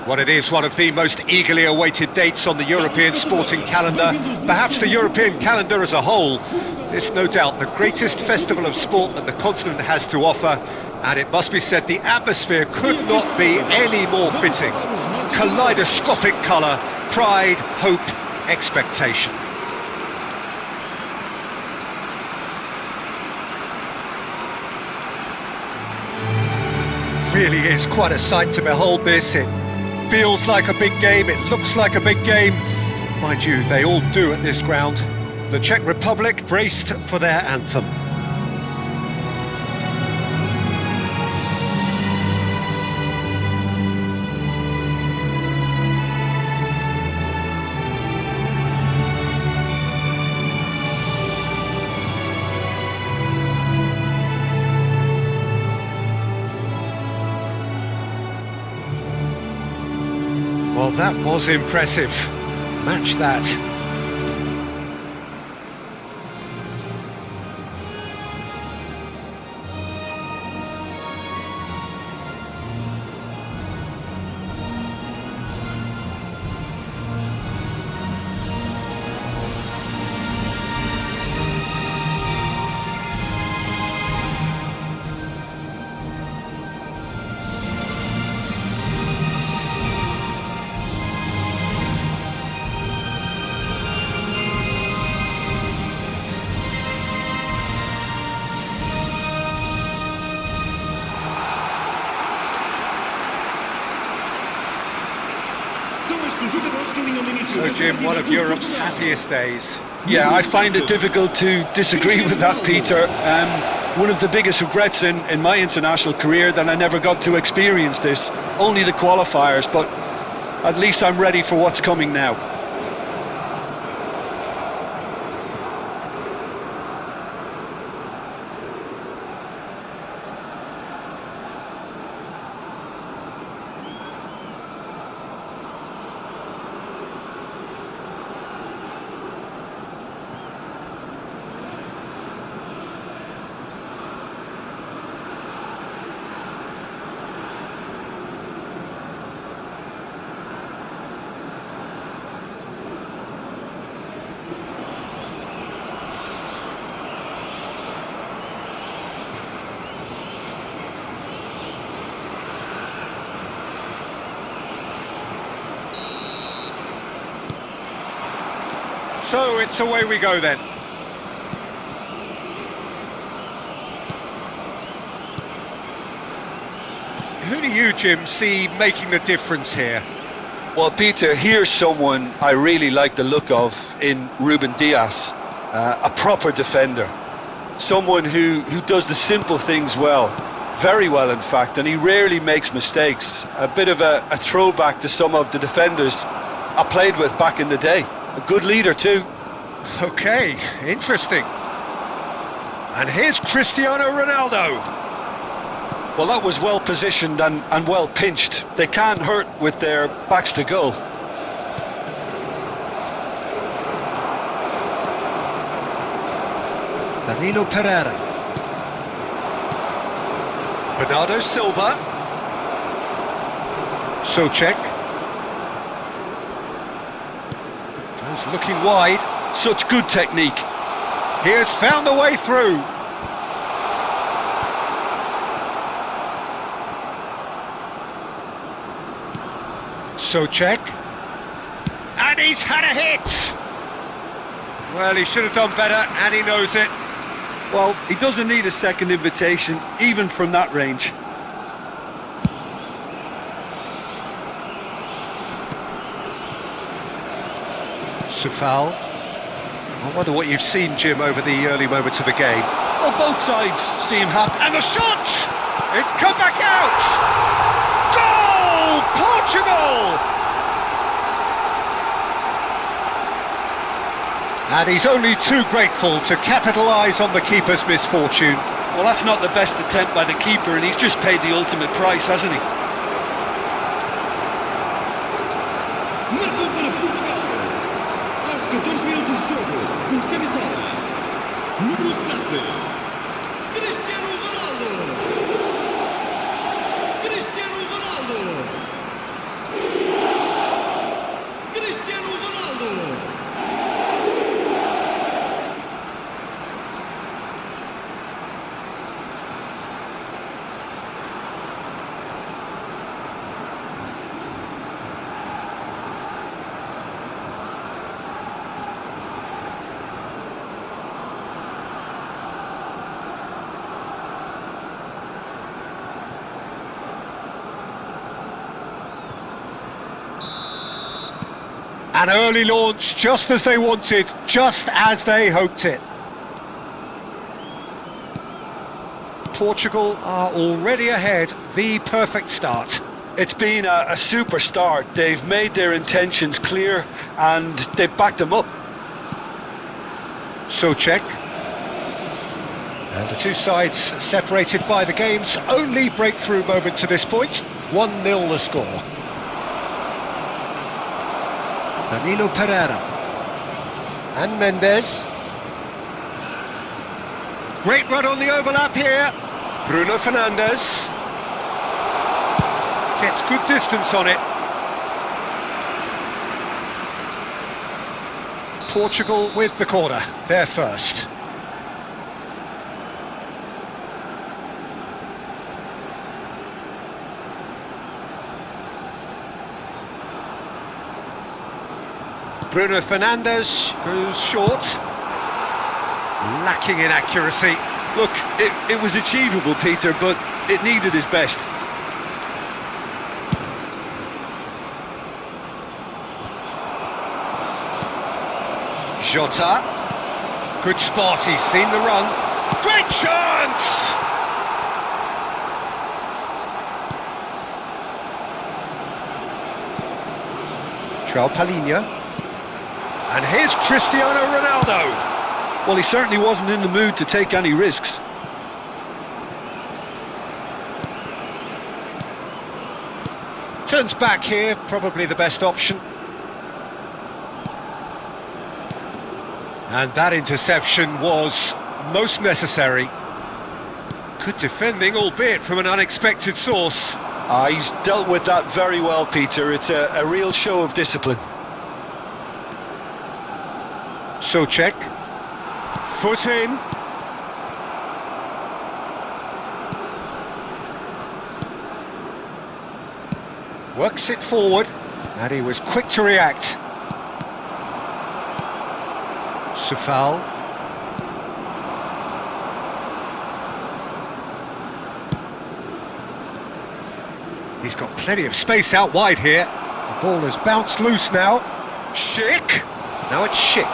Well, it is one of the most eagerly awaited dates on the European sporting calendar, perhaps the European calendar as a whole. It's no doubt the greatest festival of sport that the continent has to offer, and it must be said the atmosphere could not be any more fitting. Kaleidoscopic colour, pride, hope, expectation. Really is quite a sight to behold this. It feels like a big game, it looks like a big game. Mind you, they all do at this ground. The Czech Republic braced for their anthem. Well, that was impressive. Match that. So, Jim, one of Europe's happiest days. Yeah, I find it difficult to disagree with that, Peter. One of the biggest regrets in my international career that I never got to experience this. Only the qualifiers, but at least I'm ready for what's coming now. So it's away we go then. Who do you, Jim, see making the difference here? Well, Peter, here's someone I really like the look of in Ruben Dias, a proper defender. Someone who does the simple things well, very well in fact, and he rarely makes mistakes. A bit of a throwback to some of the defenders I played with back in the day. A good leader too. Okay, interesting. And here's Cristiano Ronaldo. Well, that was well positioned and well pinched. They can't hurt with their backs to goal. Danilo Pereira. Bernardo Silva. Souček. He's looking wide. Such good technique. He has found the way through. Souček. And he's had a hit! Well, he should have done better, and he knows it. Well, he doesn't need a second invitation, even from that range. Sufal. I wonder what you've seen, Jim, over the early moments of the game. Well, both sides seem happy. And the shot! It's come back out! Goal! Portugal! And he's only too grateful to capitalise on the keeper's misfortune. Well, that's not the best attempt by the keeper, and he's just paid the ultimate price, hasn't he? An early launch, just as they wanted, just as they hoped it. Portugal are already ahead, the perfect start. It's been a super start. They've made their intentions clear and they've backed them up. Souček. And the two sides separated by the game's only breakthrough moment to this point. 1-0 the score. Danilo Pereira. And Mendes. Great run on the overlap here. Bruno Fernandes. Gets good distance on it. Portugal with the corner, they're first. Bruno Fernandes goes short. Lacking in accuracy. Look, it was achievable, Peter, but it needed his best. Jota. Good spot, he's seen the run. Great chance! João Palhinha. And here's Cristiano Ronaldo. Well, he certainly wasn't in the mood to take any risks. Turns back here, probably the best option. And that interception was most necessary. Good defending, albeit from an unexpected source. He's dealt with that very well, Peter. It's a real show of discipline. Souček. Foot in. Works it forward, and he was quick to react. Safal. He's got plenty of space out wide here. The ball has bounced loose now. Schick. Now it's Schick.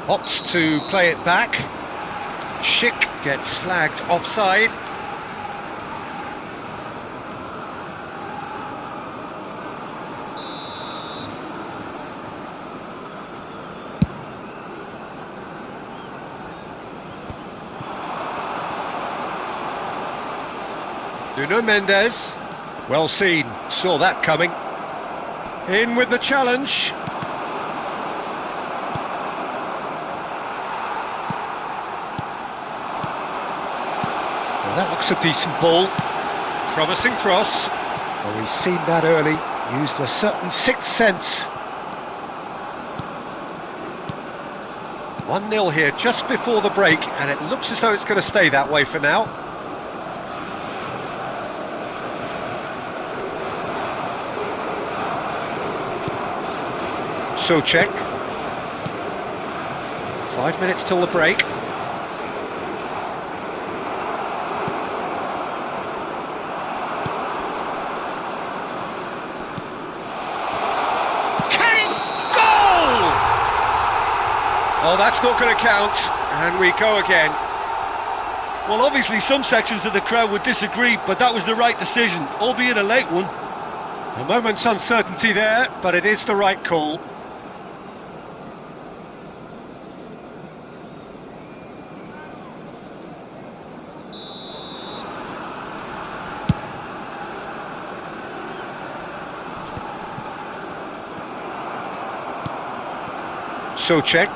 Opts to play it back. Schick gets flagged offside. Nuno Mendes, well seen, saw that coming. In with the challenge. Well, that looks a decent ball. Promising cross. Well, we've seen that early, used a certain sixth sense. 1-0 here just before the break, and it looks as though it's going to stay that way for now. Souček. 5 minutes till the break. Kane! Goal! Oh, that's not going to count. And we go again. Well, obviously some sections of the crowd would disagree, but that was the right decision, albeit a late one. A moment's uncertainty there, but it is the right call. Souček.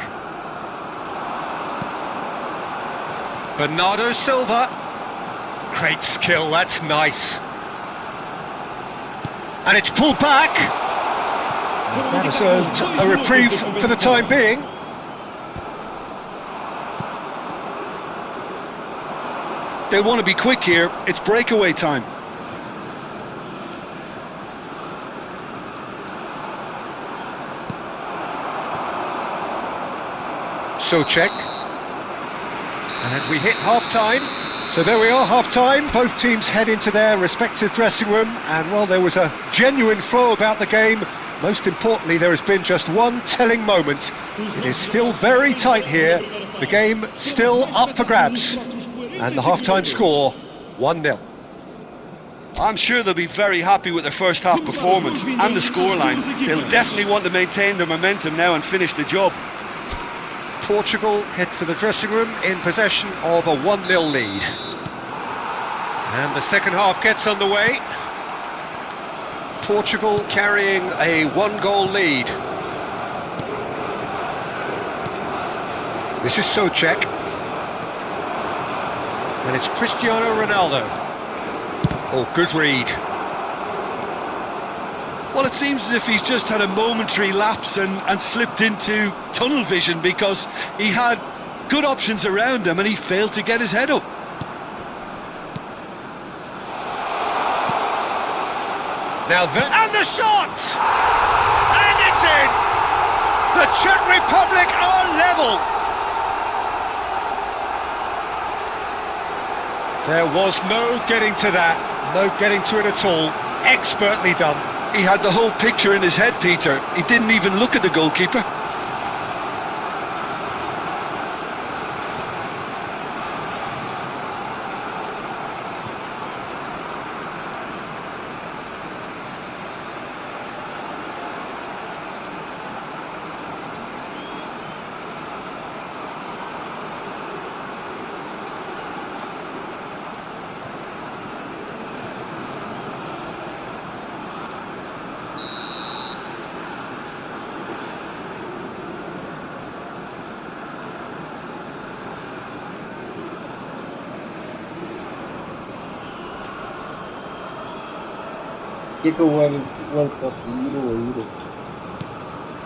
Bernardo Silva. Great skill, that's nice. And it's pulled back. That has earned a reprieve for the time being. They'll want to be quick here. It's breakaway time. Souček. And we hit half-time. So there we are, half-time. Both teams head into their respective dressing room. And, well, there was a genuine flow about the game. Most importantly, there has been just one telling moment. It is still very tight here. The game still up for grabs. And the half-time score, 1-0. I'm sure they'll be very happy with their first half performance and the scoreline. They'll definitely want to maintain their momentum now and finish the job. Portugal head for the dressing room in possession of a 1-0 lead. And the second half gets underway. Portugal carrying a 1-goal lead. This is Souček. And it's Cristiano Ronaldo. Oh, good read. Well, it seems as if he's just had a momentary lapse and slipped into tunnel vision, because he had good options around him and he failed to get his head up. Now and the shot! And it's in! The Czech Republic are level! There was no getting to that, no getting to it at all. Expertly done. He had the whole picture in his head, Peter. He didn't even look at the goalkeeper. Get the World Cup Euro.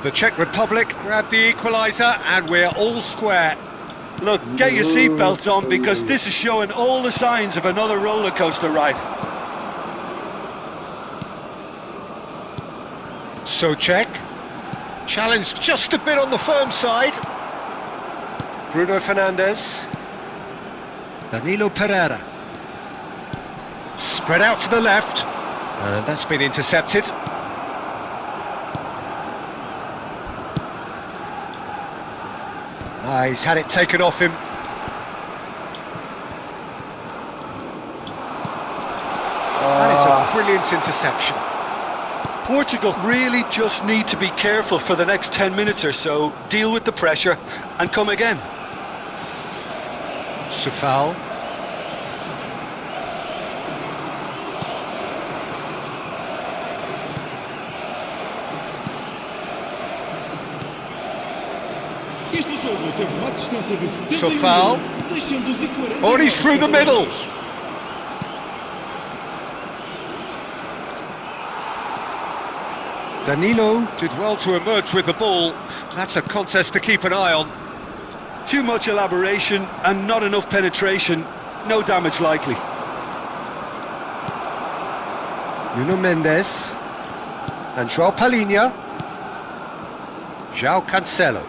The Czech Republic grabbed the equaliser and we're all square. Look, get your seatbelts on because this is showing all the signs of another roller coaster ride. So Czech, challenged just a bit on the firm side. Bruno Fernandes. Danilo Pereira. Spread out to the left. And that's been intercepted. He's had it taken off him. That is a brilliant interception. Portugal really just need to be careful for the next 10 minutes or so, deal with the pressure and come again. Sufal. Sofal. Oh, and he's through the middle. Danilo did well to emerge with the ball. That's a contest to keep an eye on. Too much elaboration and not enough penetration. No damage likely. Nuno Mendes. And João Palhinha. João Cancelo.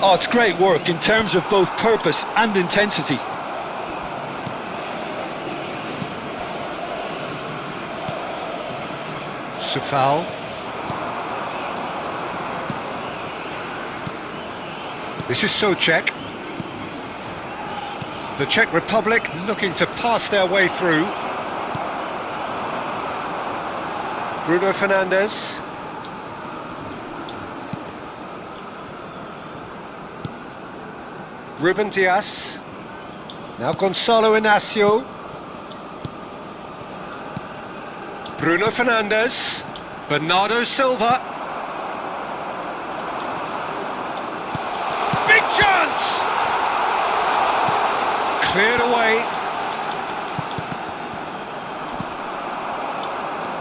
Oh, it's great work in terms of both purpose and intensity. Sufal. This is Souček. The Czech Republic looking to pass their way through. Bruno Fernandes. Ruben Dias. Now Gonzalo Inacio. Bruno Fernandes. Bernardo Silva. Big chance! Cleared away.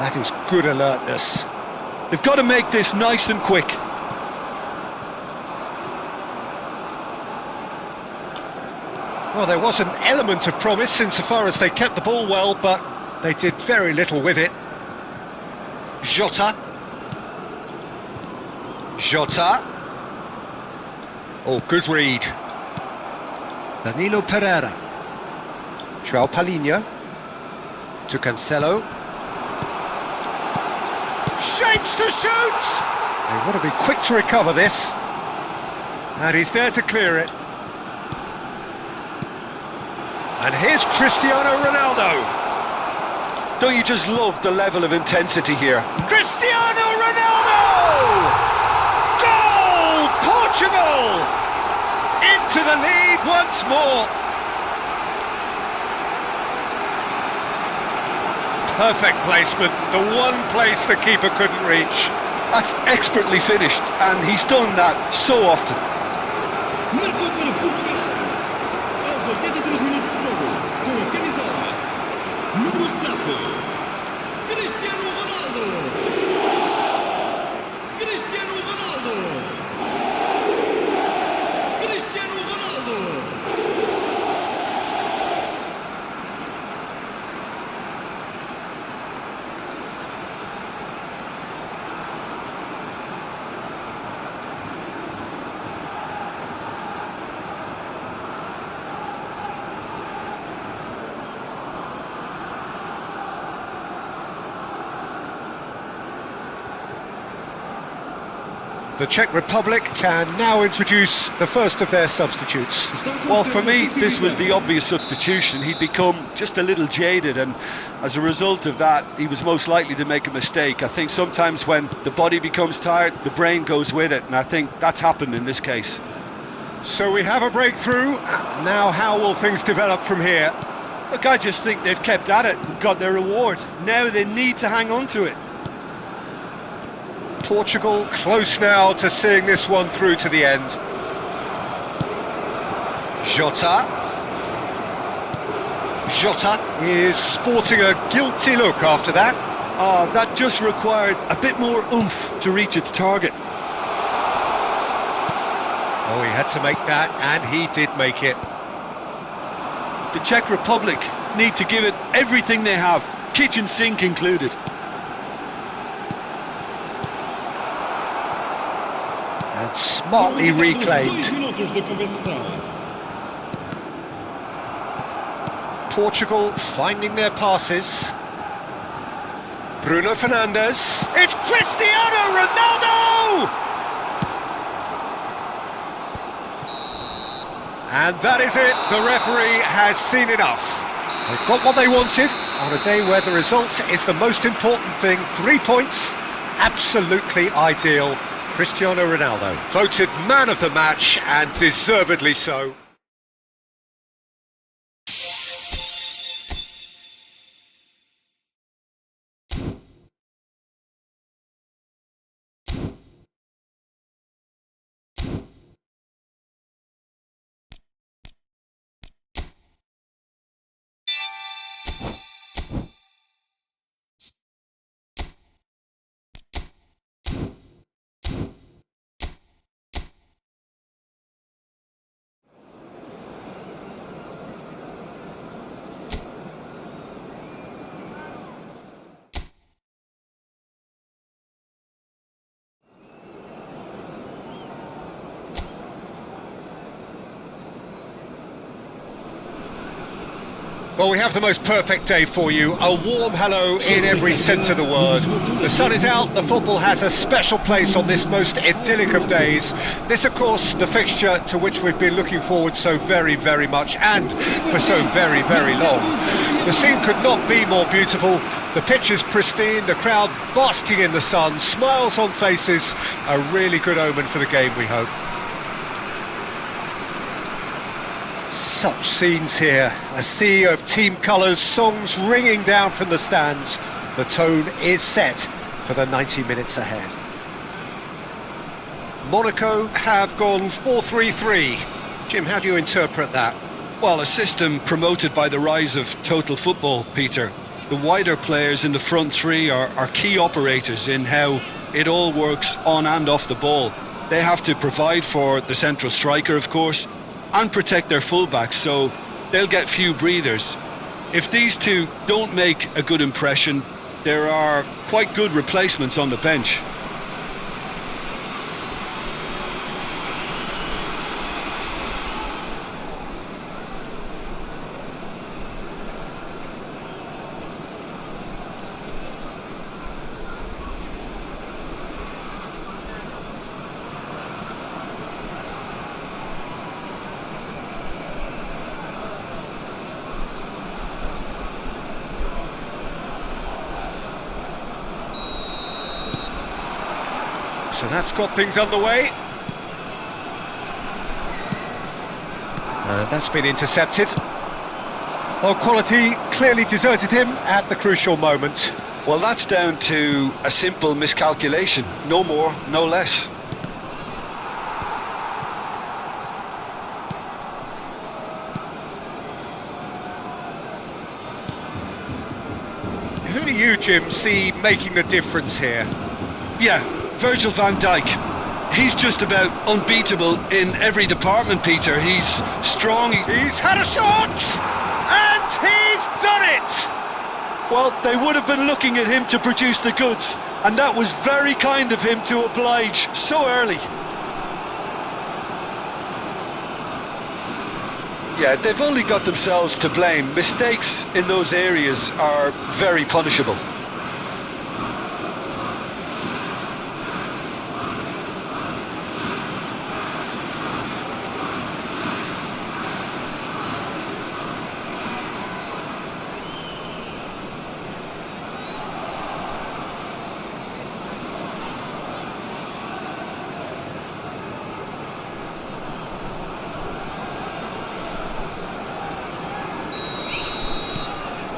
That is good alertness. They've got to make this nice and quick. Well, there was an element of promise insofar as they kept the ball well, but they did very little with it. Jota. Jota. Oh, good read. Danilo Pereira. João Palhinha. To Cancelo. Shapes to shoot! They want to be quick to recover this. And he's there to clear it. And here's Cristiano Ronaldo. Don't you just love the level of intensity here? Cristiano Ronaldo! Goal! Portugal! Into the lead once more. Perfect placement, the one place the keeper couldn't reach. That's expertly finished, and he's done that so often. Marcou para Portugal. Aos 83 minutos de jogo, com a camisola número 7, Cristiano Ronaldo. Cristiano Ronaldo. Cristiano Ronaldo. The Czech Republic can now introduce the first of their substitutes. Well, for me, this was the obvious substitution. He'd become just a little jaded, and as a result of that, he was most likely to make a mistake. I think sometimes when the body becomes tired, the brain goes with it, and I think that's happened in this case. So we have a breakthrough. Now how will things develop from here? Look, I just think they've kept at it and got their reward. Now they need to hang on to it. Portugal close now to seeing this one through to the end. Jota is sporting a guilty look after that. That just required a bit more oomph to reach its target. Oh, he had to make that, and he did make it. The Czech Republic need to give it everything they have, kitchen sink included. And smartly reclaimed. Portugal finding their passes. Bruno Fernandes. It's Cristiano Ronaldo! And that is it. The referee has seen enough. They've got what they wanted on a day where the result is the most important thing. 3 points, absolutely ideal. Cristiano Ronaldo voted man of the match, and deservedly so. Well, we have the most perfect day for you. A warm hello in every sense of the word. The sun is out, the football has a special place on this most idyllic of days. This, of course, the fixture to which we've been looking forward so very, very much, and for so very, very long. The scene could not be more beautiful. The pitch is pristine, the crowd basking in the sun, smiles on faces. A really good omen for the game, we hope. Such scenes here, a sea of team colours, songs ringing down from the stands. The tone is set for the 90 minutes ahead. Monaco have gone 4-3-3. Jim, how do you interpret that? Well, a system promoted by the rise of total football, Peter. The wider players in the front three are key operators in how it all works on and off the ball. They have to provide for the central striker, of course, and protect their fullbacks, so they'll get few breathers. If these two don't make a good impression, there are quite good replacements on the bench. So that's got things underway. And that's been intercepted. Well, quality clearly deserted him at the crucial moment. Well, that's down to a simple miscalculation. No more, no less. Who do you, Jim, see making the difference here? Yeah, Virgil van Dijk. He's just about unbeatable in every department, Peter. He's strong. He's had a shot! And he's done it! Well, they would have been looking at him to produce the goods, and that was very kind of him to oblige so early. Yeah, they've only got themselves to blame. Mistakes in those areas are very punishable.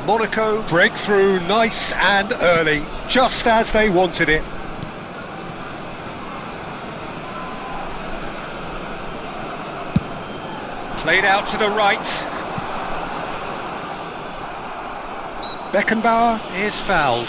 Monaco break through nice and early, just as they wanted it. Played out to the right. Beckenbauer is fouled.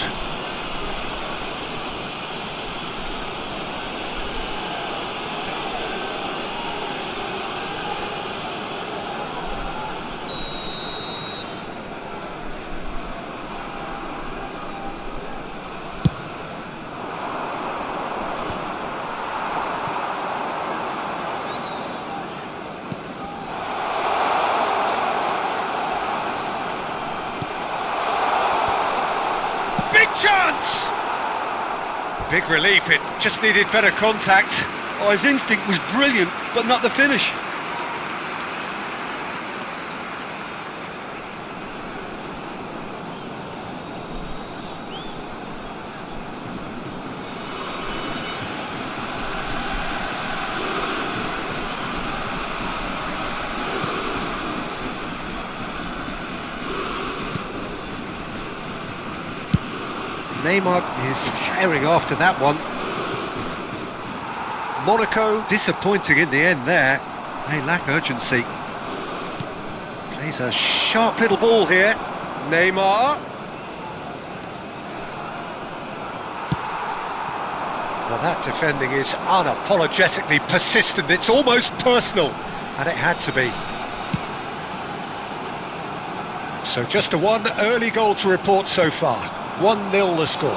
Big chance! Big relief, it just needed better contact. Oh, his instinct was brilliant, but not the finish. Neymar is carrying after that one. Monaco disappointing in the end there. They lack urgency. Plays a sharp little ball here. Neymar. Well, that defending is unapologetically persistent. It's almost personal, and it had to be. So just a one early goal to report so far. 1-0 the score.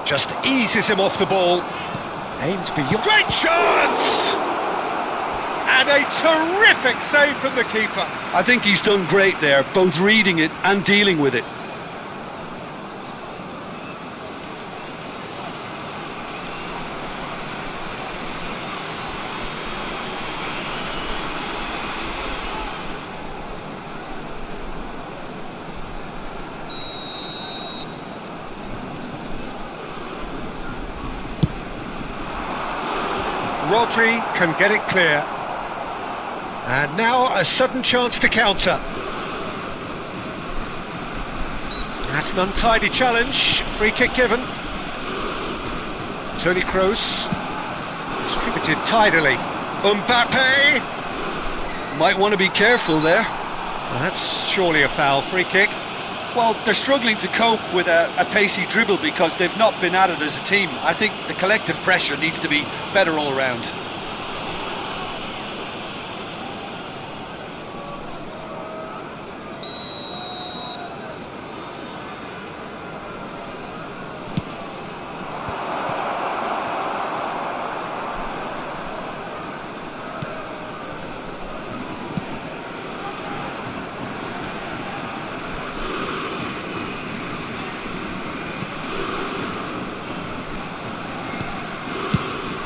Just eases him off the ball. Aims beyond. Great chance! And a terrific save from the keeper. I think he's done great there, both reading it and dealing with it. Rodri can get it clear. And now a sudden chance to counter. That's an untidy challenge. Free kick given. Toni Kroos. Distributed tidily. Mbappe. Might want to be careful there. Well, that's surely a foul. Free kick. Well, they're struggling to cope with a pacey dribble because they've not been at it as a team. I think the collective pressure needs to be better all round.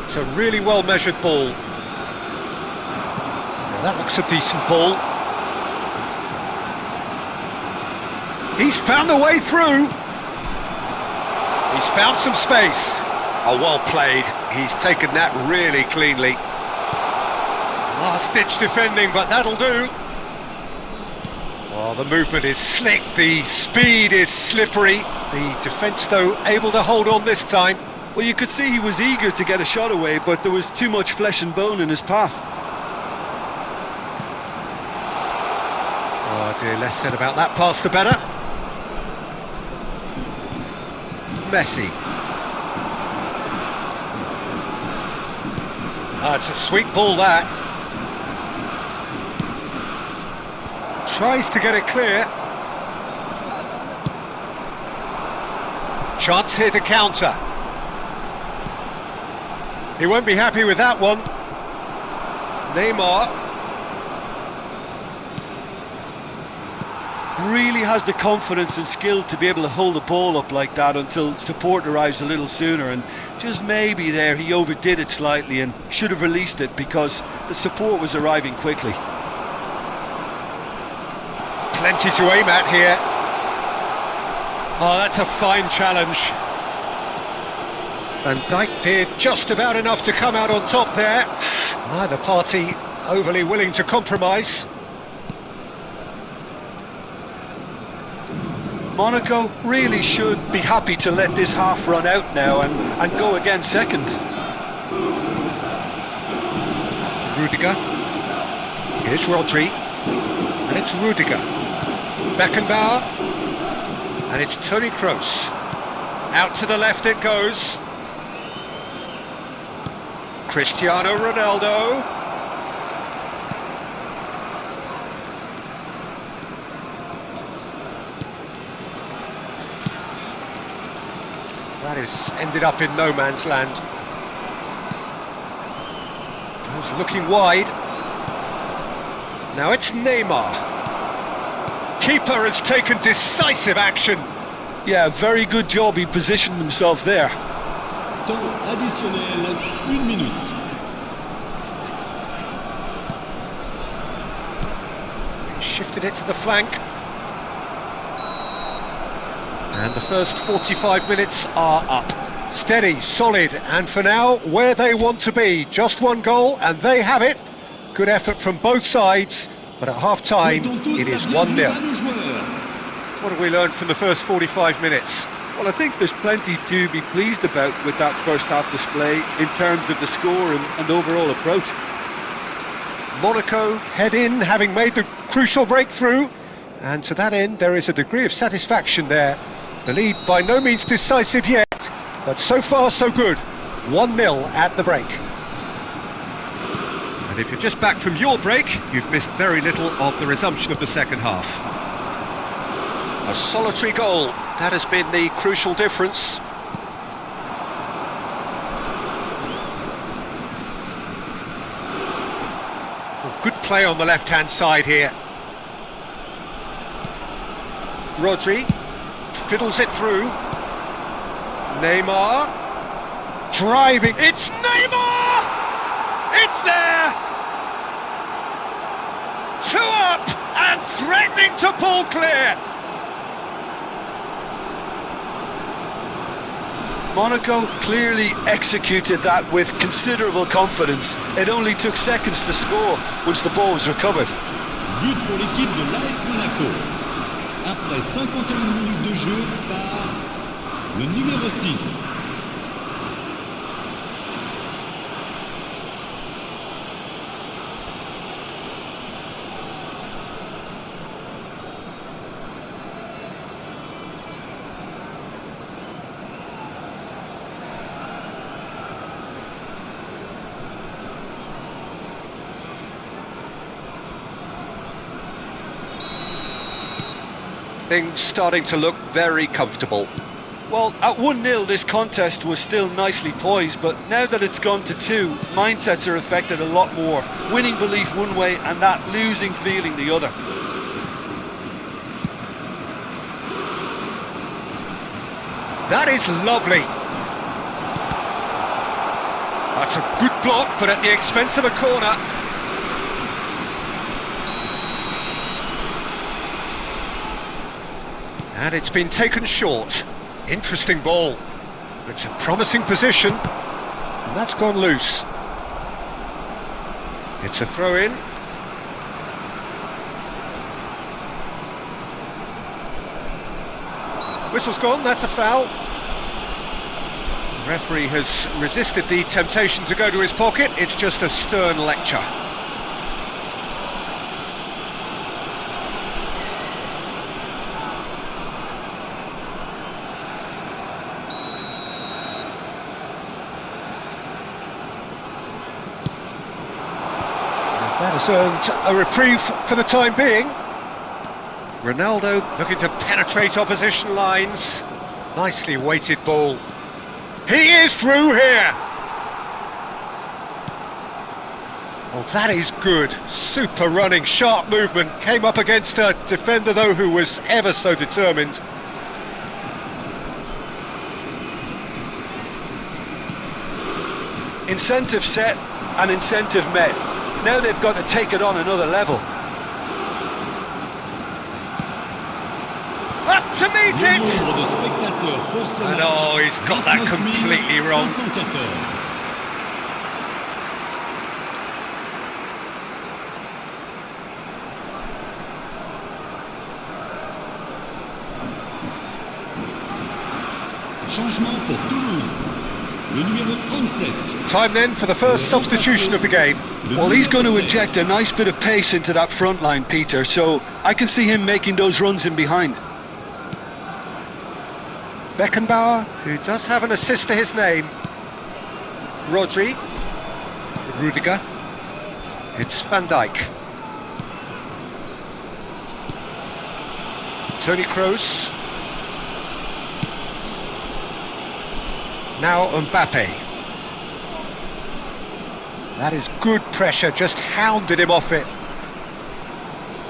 It's a really well measured ball. Now that looks a decent ball. He's found the way through. He's found some space. Oh, well played. He's taken that really cleanly. Last ditch defending, but that'll do. Well, the movement is slick, the speed is slippery. The defence, though, able to hold on this time. Well, you could see he was eager to get a shot away, but there was too much flesh and bone in his path. Oh dear, less said about that pass the better. Messi. Ah, it's a sweet ball that. Tries to get it clear. Chance here to counter. He won't be happy with that one. Neymar. Really has the confidence and skill to be able to hold the ball up like that until support arrives a little sooner, and just maybe there he overdid it slightly and should have released it because the support was arriving quickly. Plenty to aim at here. Oh, that's a fine challenge. Van Dijk did just about enough to come out on top there. Neither party overly willing to compromise. Monaco really should be happy to let this half run out now and go again second. Rudiger. Here's Rodri. And it's Rudiger. Beckenbauer. And it's Toni Kroos. Out to the left it goes. Cristiano Ronaldo. That is ended up in no man's land. He's looking wide. Now it's Neymar. Keeper has taken decisive action. Yeah, very good job, he positioned himself there. Temps additionnel, 1 minute. Shifted it to the flank. And the first 45 minutes are up. Steady, solid, and for now, where they want to be. Just one goal, and they have it. Good effort from both sides, but at half-time, it is 1-0. What have we learned from the first 45 minutes? Well, I think there's plenty to be pleased about with that first half display in terms of the score and overall approach. Monaco head in, having made the crucial breakthrough, and to that end, there is a degree of satisfaction there. The lead by no means decisive yet, but so far so good. 1-0 at the break. And if you're just back from your break, you've missed very little of the resumption of the second half. A solitary goal, that has been the crucial difference. Good play on the left-hand side here. Rodri fiddles it through. Neymar driving. It's Neymar! It's there! 2 up and threatening to pull clear. Monaco clearly executed that with considerable confidence. It only took seconds to score once the ball was recovered. But pour l'équipe de l'AS Monaco. Après 51 minutes de jeu par le numéro 6. Things starting to look very comfortable. Well, at 1-0 this contest was still nicely poised, but now that it's gone to 2, mindsets are affected a lot more. Winning belief one way and that losing feeling the other. That is lovely. That's a good block, but at the expense of a corner. And it's been taken short. Interesting ball. It's a promising position. And that's gone loose. It's a throw-in. Whistle's gone, that's a foul. The referee has resisted the temptation to go to his pocket. It's just a stern lecture. That has earned a reprieve for the time being. Ronaldo looking to penetrate opposition lines. Nicely weighted ball. He is through here! Well, that is good. Super running, sharp movement. Came up against a defender, though, who was ever so determined. Incentive set and incentive met. Now they've got to take it on another level. Up to meet Le it! nombre de spectateurs pour ce And match, oh, he's got that 29 completely wrong. 514. Changement pour Toulouse. Le numéro 37. Time then for the first substitution of the game. Well, he's going to inject a nice bit of pace into that front line, Peter, so I can see him making those runs in behind. Beckenbauer, who does have an assist to his name. Rodri. Rudiger. It's Van Dijk. Toni Kroos. Now Mbappe. That is good pressure, just hounded him off it.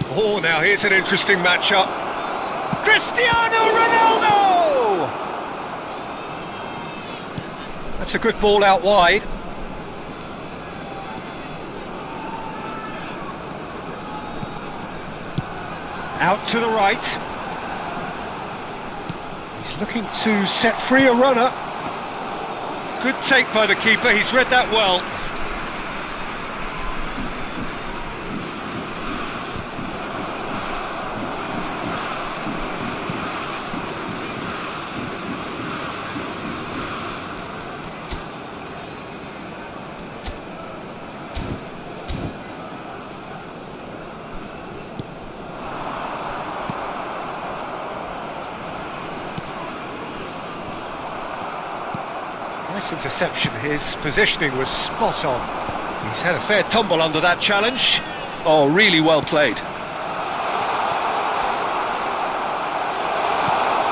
Oh, now here's an interesting matchup. Cristiano Ronaldo! That's a good ball out wide. Out to the right. He's looking to set free a runner. Good take by the keeper, he's read that well. Nice interception, his positioning was spot on. He's had a fair tumble under that challenge. Oh, really well played.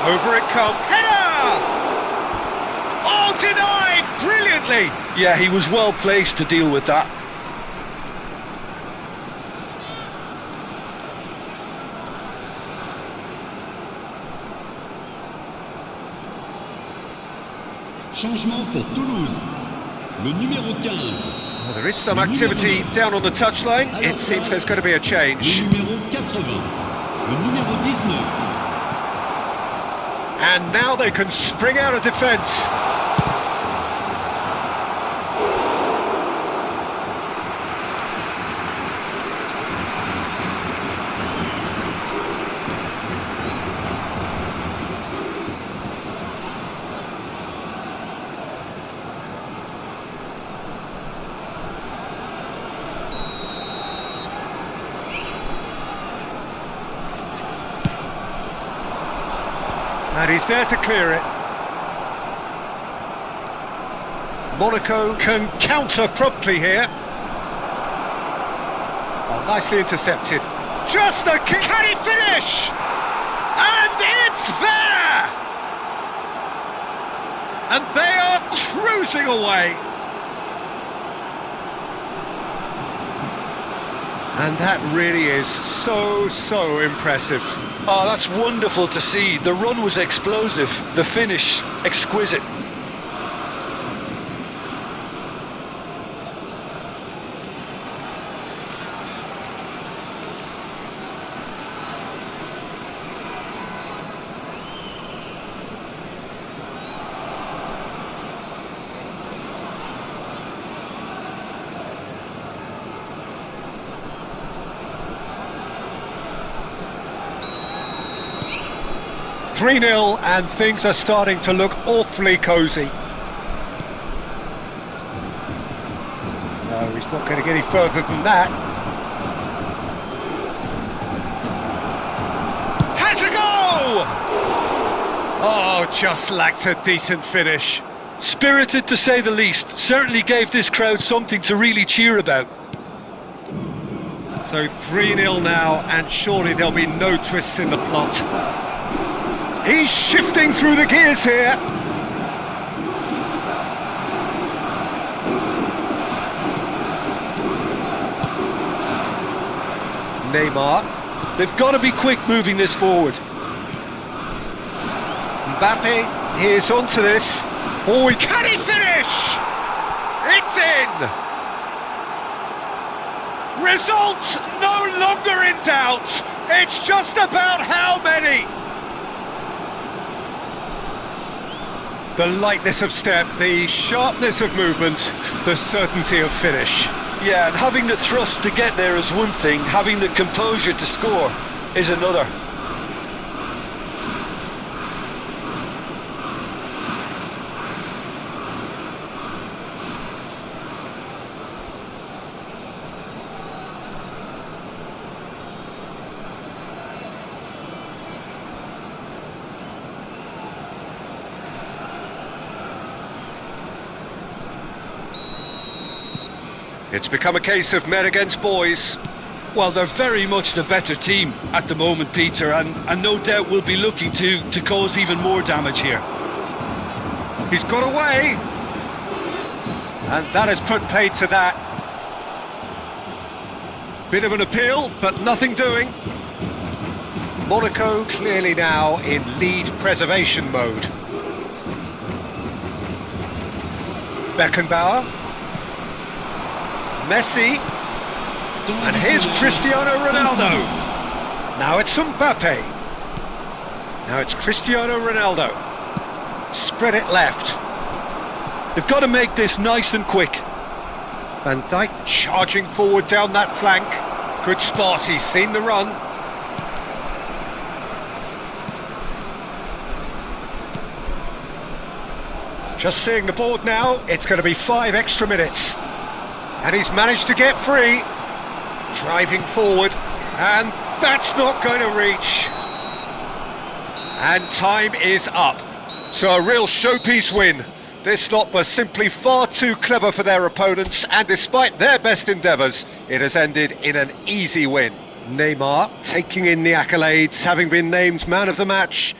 Over it comes. Header! Oh, denied! Brilliantly! Yeah, he was well placed to deal with that. Changement pour Toulouse. Le numéro 15. Well, there is some activity down on the touchline. It seems there's going to be a Le change. numéro 80. Le numéro 19. And now they can spring out of defence. And he's there to clear it. Monaco can counter promptly here. Oh, nicely intercepted. Just a kick. Can he finish? And it's there! And they are cruising away. And that really is so impressive. Oh, that's wonderful to see. The run was explosive, the finish exquisite. Three 0 and things are starting to look awfully cosy. No, he's not going to get any further than that. Has a go! Oh, just lacked a decent finish. Spirited to say the least, certainly gave this crowd something to really cheer about. So 3-0 now, and surely there'll be no twists in the plot. He's shifting through the gears here. Neymar. They've got to be quick moving this forward. Mbappe, here's onto this. Oh, can he finish? It's in! Results no longer in doubt. It's just about how many. The lightness of step, the sharpness of movement, the certainty of finish. Yeah, and having the thrust to get there is one thing, having the composure to score is another. It's become a case of men against boys. Well, they're very much the better team at the moment, Peter, and no doubt will be looking to cause even more damage here. He's got away. And that has put paid to that. Bit of an appeal, but nothing doing. Monaco clearly now in lead preservation mode. Beckenbauer. Messi. And here's Cristiano Ronaldo. Now it's Mbappe. Now it's Cristiano Ronaldo. Spread it left. They've got to make this nice and quick. Van Dijk charging forward down that flank. Good spot, he's seen the run. Just seeing the board now, it's going to be 5 extra minutes. And he's managed to get free. Driving forward, and that's not going to reach. And time is up. So a real showpiece win. This lot was simply far too clever for their opponents, and despite their best endeavours, it has ended in an easy win. Neymar taking in the accolades, having been named man of the match.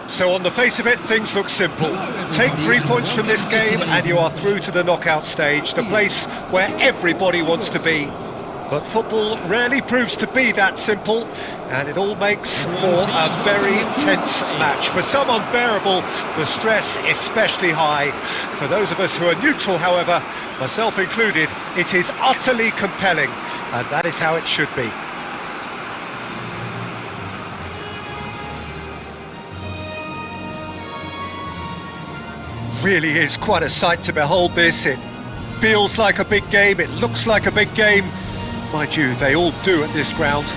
So on the face of it, things look simple. Take 3 points from this game and you are through to the knockout stage, the place where everybody wants to be. But football rarely proves to be that simple, and it all makes for a very tense match. For some unbearable, the stress especially high. For those of us who are neutral, however, myself included, it is utterly compelling, and that is how it should be. Really is quite a sight to behold this. It feels like a big game, it looks like a big game, Mind you, they all do at this ground.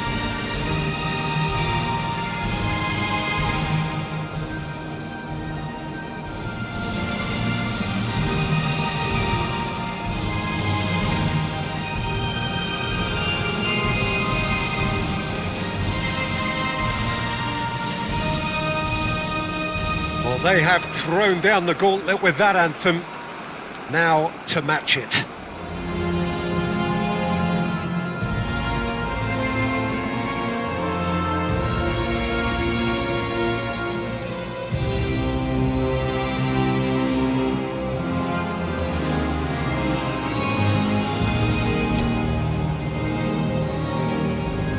Well, they have thrown down the gauntlet with that anthem. Now to match it.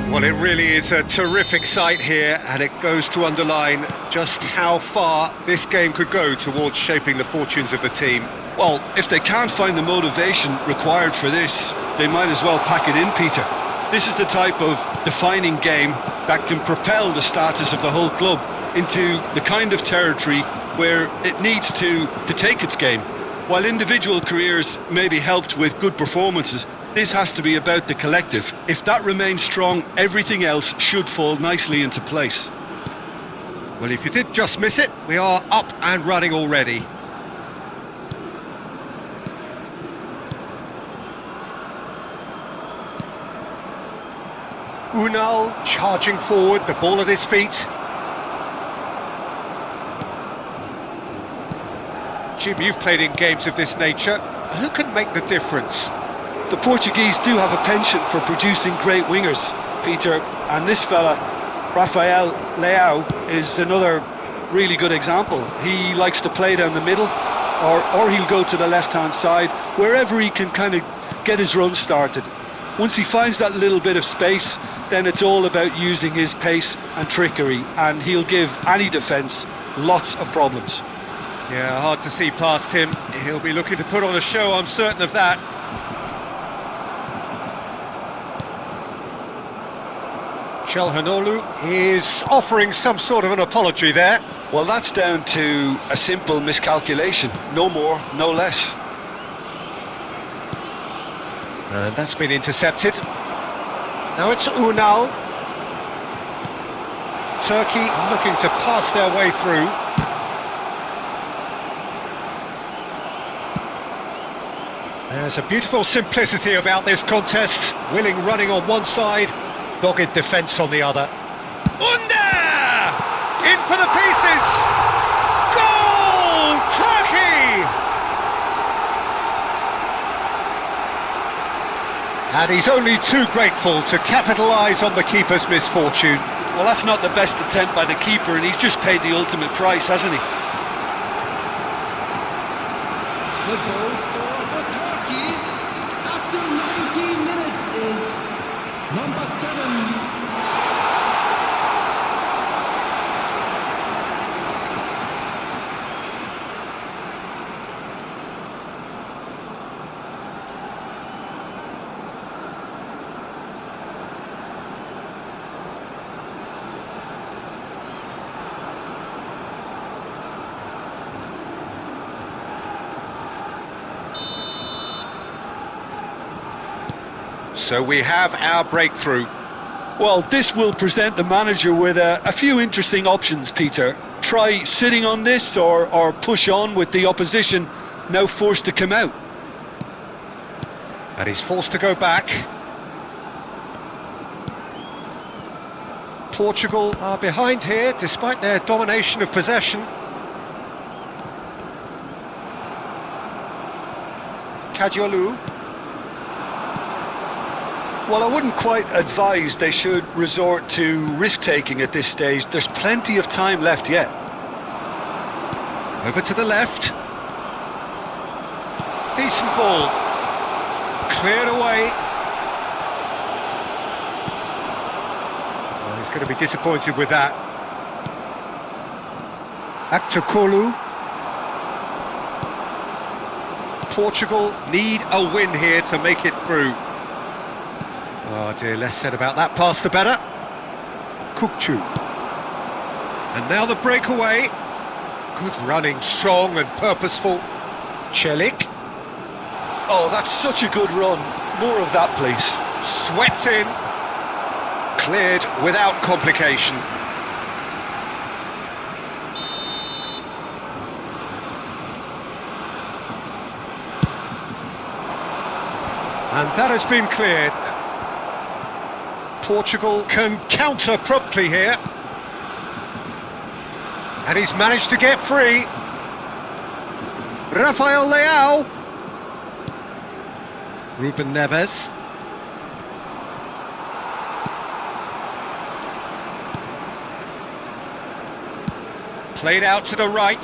Well, it really is a terrific sight here, and it goes to underline just how far this game could go towards shaping the fortunes of the team. Well, if they can't find the motivation required for this, they might as well pack it in, Peter. This is the type of defining game that can propel the status of the whole club into the kind of territory where it needs to take its game. While individual careers may be helped with good performances, this has to be about the collective. If that remains strong, everything else should fall nicely into place. Well, if you did just miss it, we are up and running already. Unal charging forward, the ball at his feet. Jim, you've played in games of this nature. Who can make the difference? The Portuguese do have a penchant for producing great wingers, Peter, and this fella, Rafael Leao, is another really good example. He likes to play down the middle, or he'll go to the left-hand side, wherever he can kind of get his run started. Once he finds that little bit of space, then it's all about using his pace and trickery, and he'll give any defence lots of problems. Yeah, hard to see past him. He'll be looking to put on a show, I'm certain of that. Çalhanoğlu is offering some sort of an apology there. Well, that's down to a simple miscalculation. No more, no less. And that's been intercepted. Now it's Unal. Turkey looking to pass their way through. There's a beautiful simplicity about this contest. Willing running on one side, dogged defence on the other. Under! In for the pieces! Goal! Turkey! And he's only too grateful to capitalise on the keeper's misfortune. Well, that's not the best attempt by the keeper, and he's just paid the ultimate price, hasn't he? The goal scorer for Turkey after 19 minutes is number 7. So we have our breakthrough. Well, this will present the manager with a few interesting options, Peter. Try sitting on this or push on with the opposition now forced to come out. And he's forced to go back. Portugal are behind here despite their domination of possession. Kadiolu. Well, I wouldn't quite advise they should resort to risk-taking at this stage. There's plenty of time left yet. Over to the left. Decent ball. Cleared away. Well, he's going to be disappointed with that. Aktakolu. Portugal need a win here to make it through. Oh dear, less said about that pass the better. Kukçu. And now the breakaway. Good running, strong and purposeful. Çelik. Oh, that's such a good run. More of that, please. Swept in. Cleared without complication. And that has been cleared. Portugal can counter promptly here. And he's managed to get free. Rafael Leao. Ruben Neves. Played out to the right.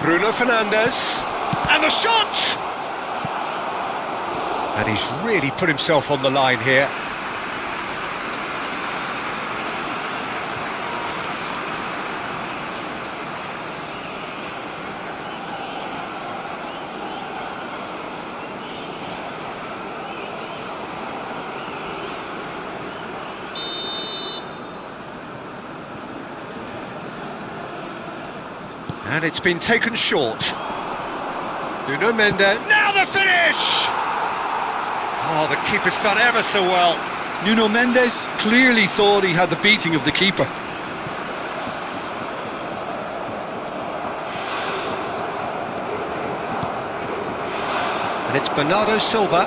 Bruno Fernandes. And the shot! And he's really put himself on the line here. And it's been taken short. Nuno Mendes. Now the finish! Oh, the keeper's done ever so well. Nuno Mendes clearly thought he had the beating of the keeper. And it's Bernardo Silva.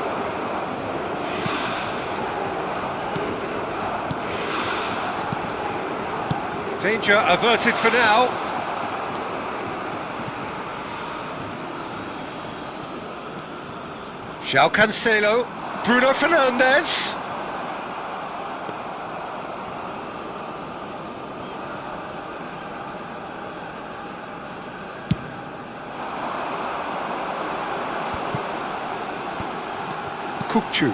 Danger averted for now. João Cancelo, Bruno Fernandes. Kukçu.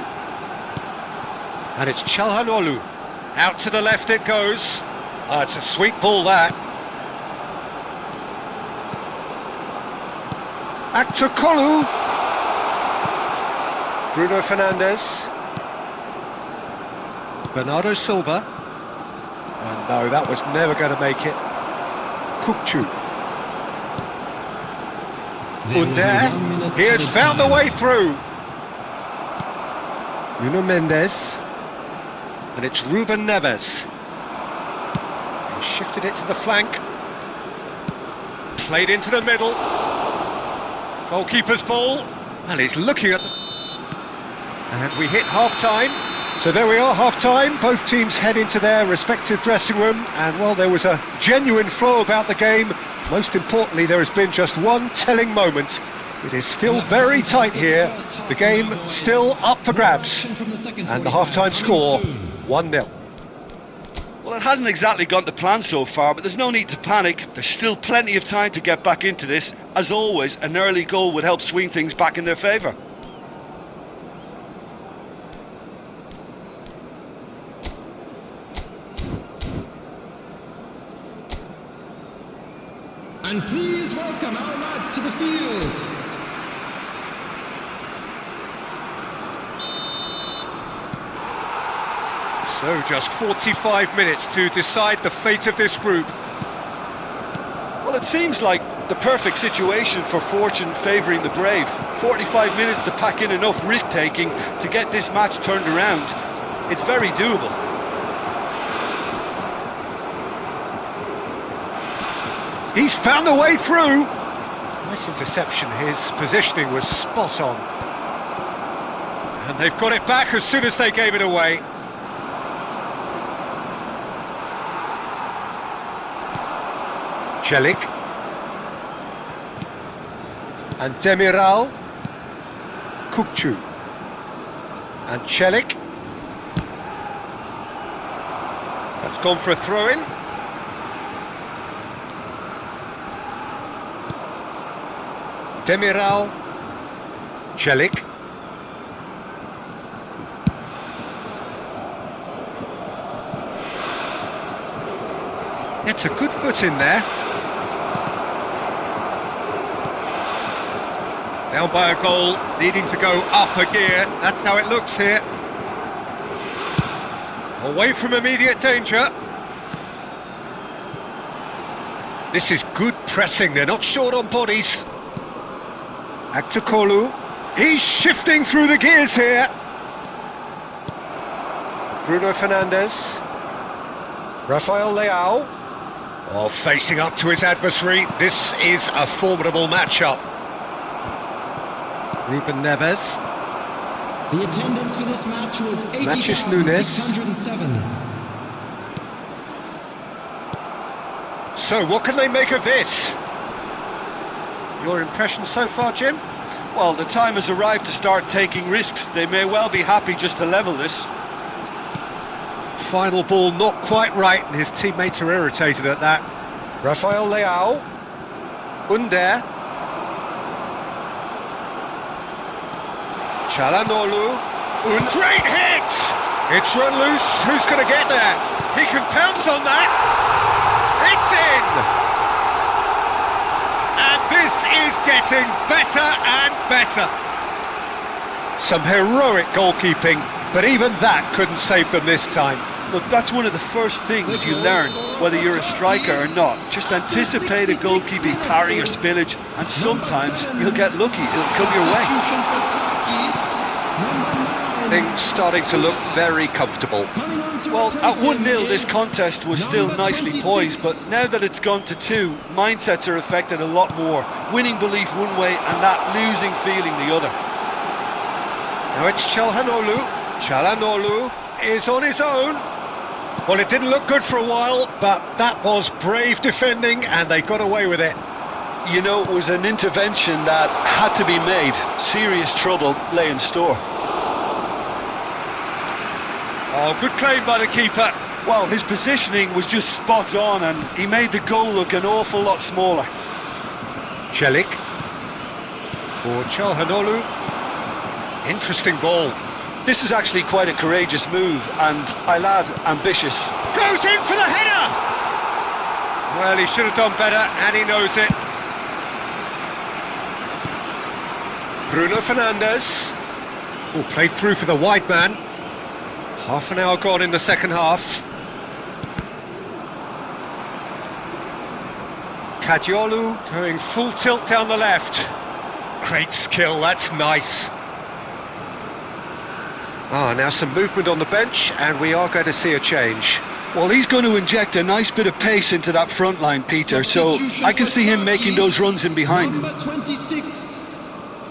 And it's Çalhanoğlu. Out to the left it goes. It's a sweet ball that. Aktürkoğlu. Bruno Fernandes. Bernardo Silva. And no, that was never going to make it. Kukçu. Under. He has found the way through. Nuno Mendes. And it's Ruben Neves. He shifted it to the flank. Played into the middle. Goalkeeper's ball. And he's looking at... And we hit half-time. So there we are, half-time. Both teams head into their respective dressing room. And, well, there was a genuine flow about the game. Most importantly, there has been just one telling moment. It is still very tight here. The game still up for grabs. And the half-time score, 1-0. Well, it hasn't exactly gone to plan so far, but there's no need to panic. There's still plenty of time to get back into this. As always, an early goal would help swing things back in their favour. And please welcome our lads to the field. So just 45 minutes to decide the fate of this group. Well, it seems like the perfect situation for fortune favouring the brave. 45 minutes to pack in enough risk-taking to get this match turned around. It's very doable. He's found a way through. Nice interception. His positioning was spot on. And they've got it back as soon as they gave it away. Celik. And Demiral. Kukçu. And Celik. That's gone for a throw-in. Demiral, Celik. It's a good foot in there. Down by a goal, needing to go up a gear. That's how it looks here. Away from immediate danger. This is good pressing, they're not short on bodies. Aktukolu. He's shifting through the gears here. Bruno Fernandes. Rafael Leao. Oh, facing up to his adversary. This is a formidable matchup. Ruben Neves. The attendance for this match was Matches Nunes. 80,607. So, what can they make of this? Your impression so far, Jim? Well, the time has arrived to start taking risks. They may well be happy just to level this. Final ball not quite right, and his teammates are irritated at that. Rafael Leao. Under. Çalhanoğlu. Great hit! It's run loose. Who's going to get there? He can pounce on that. It's in! And this is getting better and better. Some heroic goalkeeping, but even that couldn't save them this time. Look, that's one of the first things you learn, whether you're a striker or not. Just anticipate a goalkeeping parry or spillage, and sometimes you'll get lucky. It'll come your way. Things starting to look very comfortable. Well, at 1-0 this contest was still nicely poised, but now that it's gone to 2, mindsets are affected a lot more. Winning belief one way and that losing feeling the other. Now it's Çalhanoğlu. Çalhanoğlu is on his own. Well, it didn't look good for a while, but that was brave defending and they got away with it. You know, it was an intervention that had to be made. Serious trouble lay in store. Oh, good claim by the keeper. Well, his positioning was just spot on and he made the goal look an awful lot smaller. Celik for Çalhanoğlu. Interesting ball. This is actually quite a courageous move and I'll add ambitious. Goes in for the header! Well, he should have done better and he knows it. Bruno Fernandes. Oh, played through for the wide man. Half an hour gone in the second half. Kadiolu going full tilt down the left. Great skill, that's nice. Now some movement on the bench and we are going to see a change. Well, he's going to inject a nice bit of pace into that front line, Peter, so I can see him making those runs in behind. Number 26.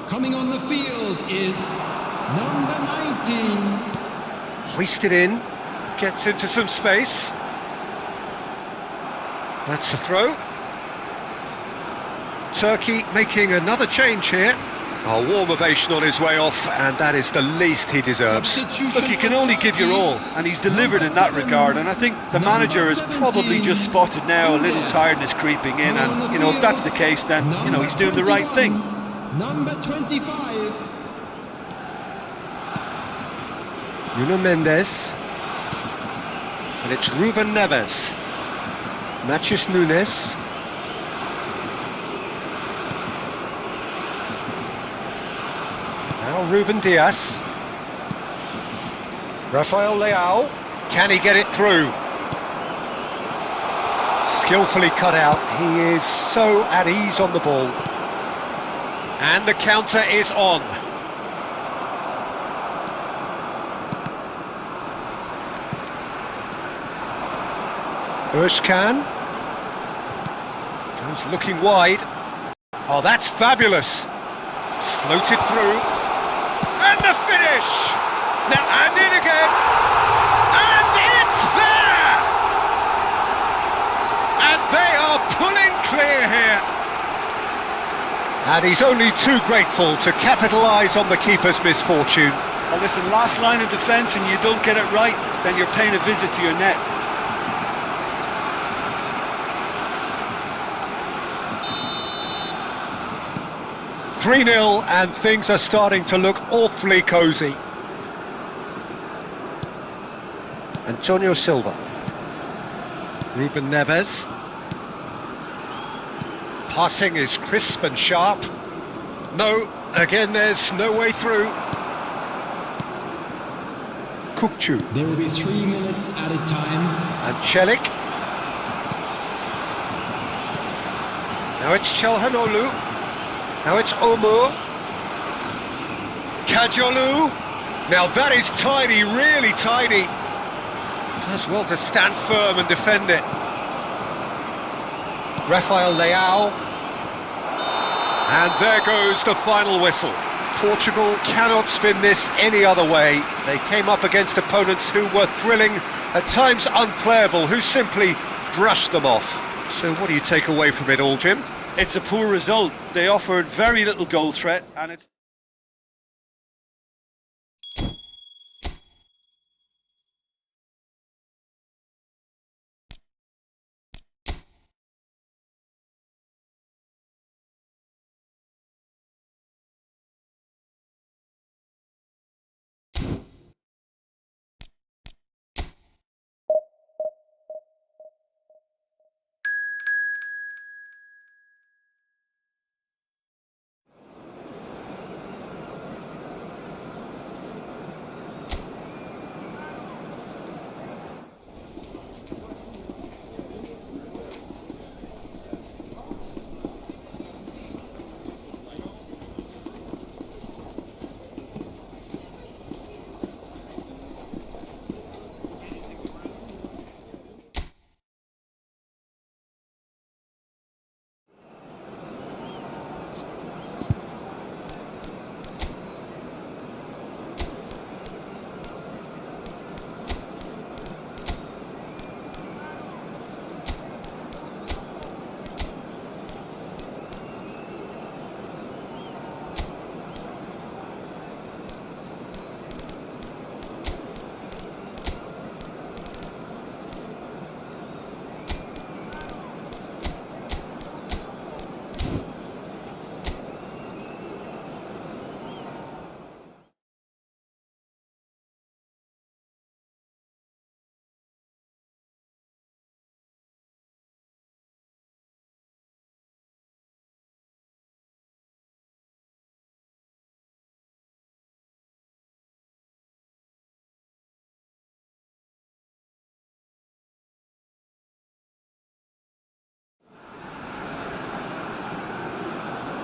Coming on the field is number 19. Hoisted in, gets into some space. That's a throw. Turkey making another change here. A warm ovation on his way off, and that is the least he deserves. Look, you can only give your all, and he's delivered in that regard, and I think the manager has probably just spotted now a little tiredness creeping in, and, you know, if that's the case, then, you know, he's doing the right thing. Number 25. Nuno Mendes. And it's Ruben Neves. Matches Nunes. Now Ruben Dias. Rafael Leao. Can he get it through? Skillfully cut out. He is so at ease on the ball. And the counter is on. Özkan. Goes looking wide. Oh, that's fabulous. Floated through. And the finish! Now, and in again. And it's there! And they are pulling clear here. And he's only too grateful to capitalise on the keeper's misfortune. Well, listen, last line of defence and you don't get it right, then you're paying a visit to your net. (3-0) and things are starting to look awfully cosy. Antonio Silva. Ruben Neves. Passing is crisp and sharp. No, again there's no way through. Kukçu. There will be 3 minutes added time. And Celik. Now it's Çalhanoğlu. Now it's Omur. Kajolu. Now that is tidy, really tidy. Does well to stand firm and defend it. Rafael Leao. And there goes the final whistle. Portugal cannot spin this any other way. They came up against opponents who were thrilling, at times unplayable, who simply brushed them off. So what do you take away from it all, Jim? It's a poor result. They offered very little goal threat, and it's...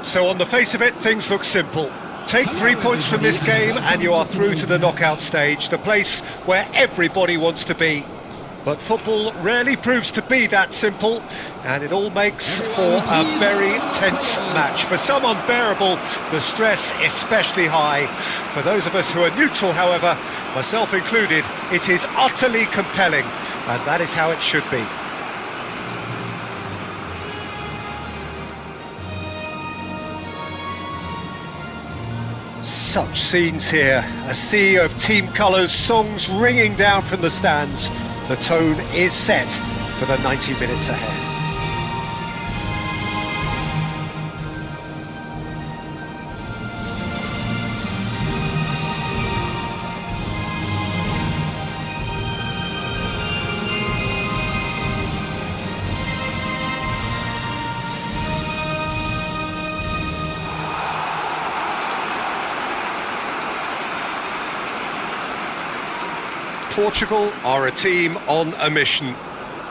So on the face of it, things look simple. Take 3 points from this game and you are through to the knockout stage, the place where everybody wants to be. But football rarely proves to be that simple, and it all makes for a very tense match. For some unbearable, the stress especially high. For those of us who are neutral, however, myself included, it is utterly compelling, and that is how it should be. Such scenes here, a sea of team colours, songs ringing down from the stands. The tone is set for the 90 minutes ahead. Portugal are a team on a mission.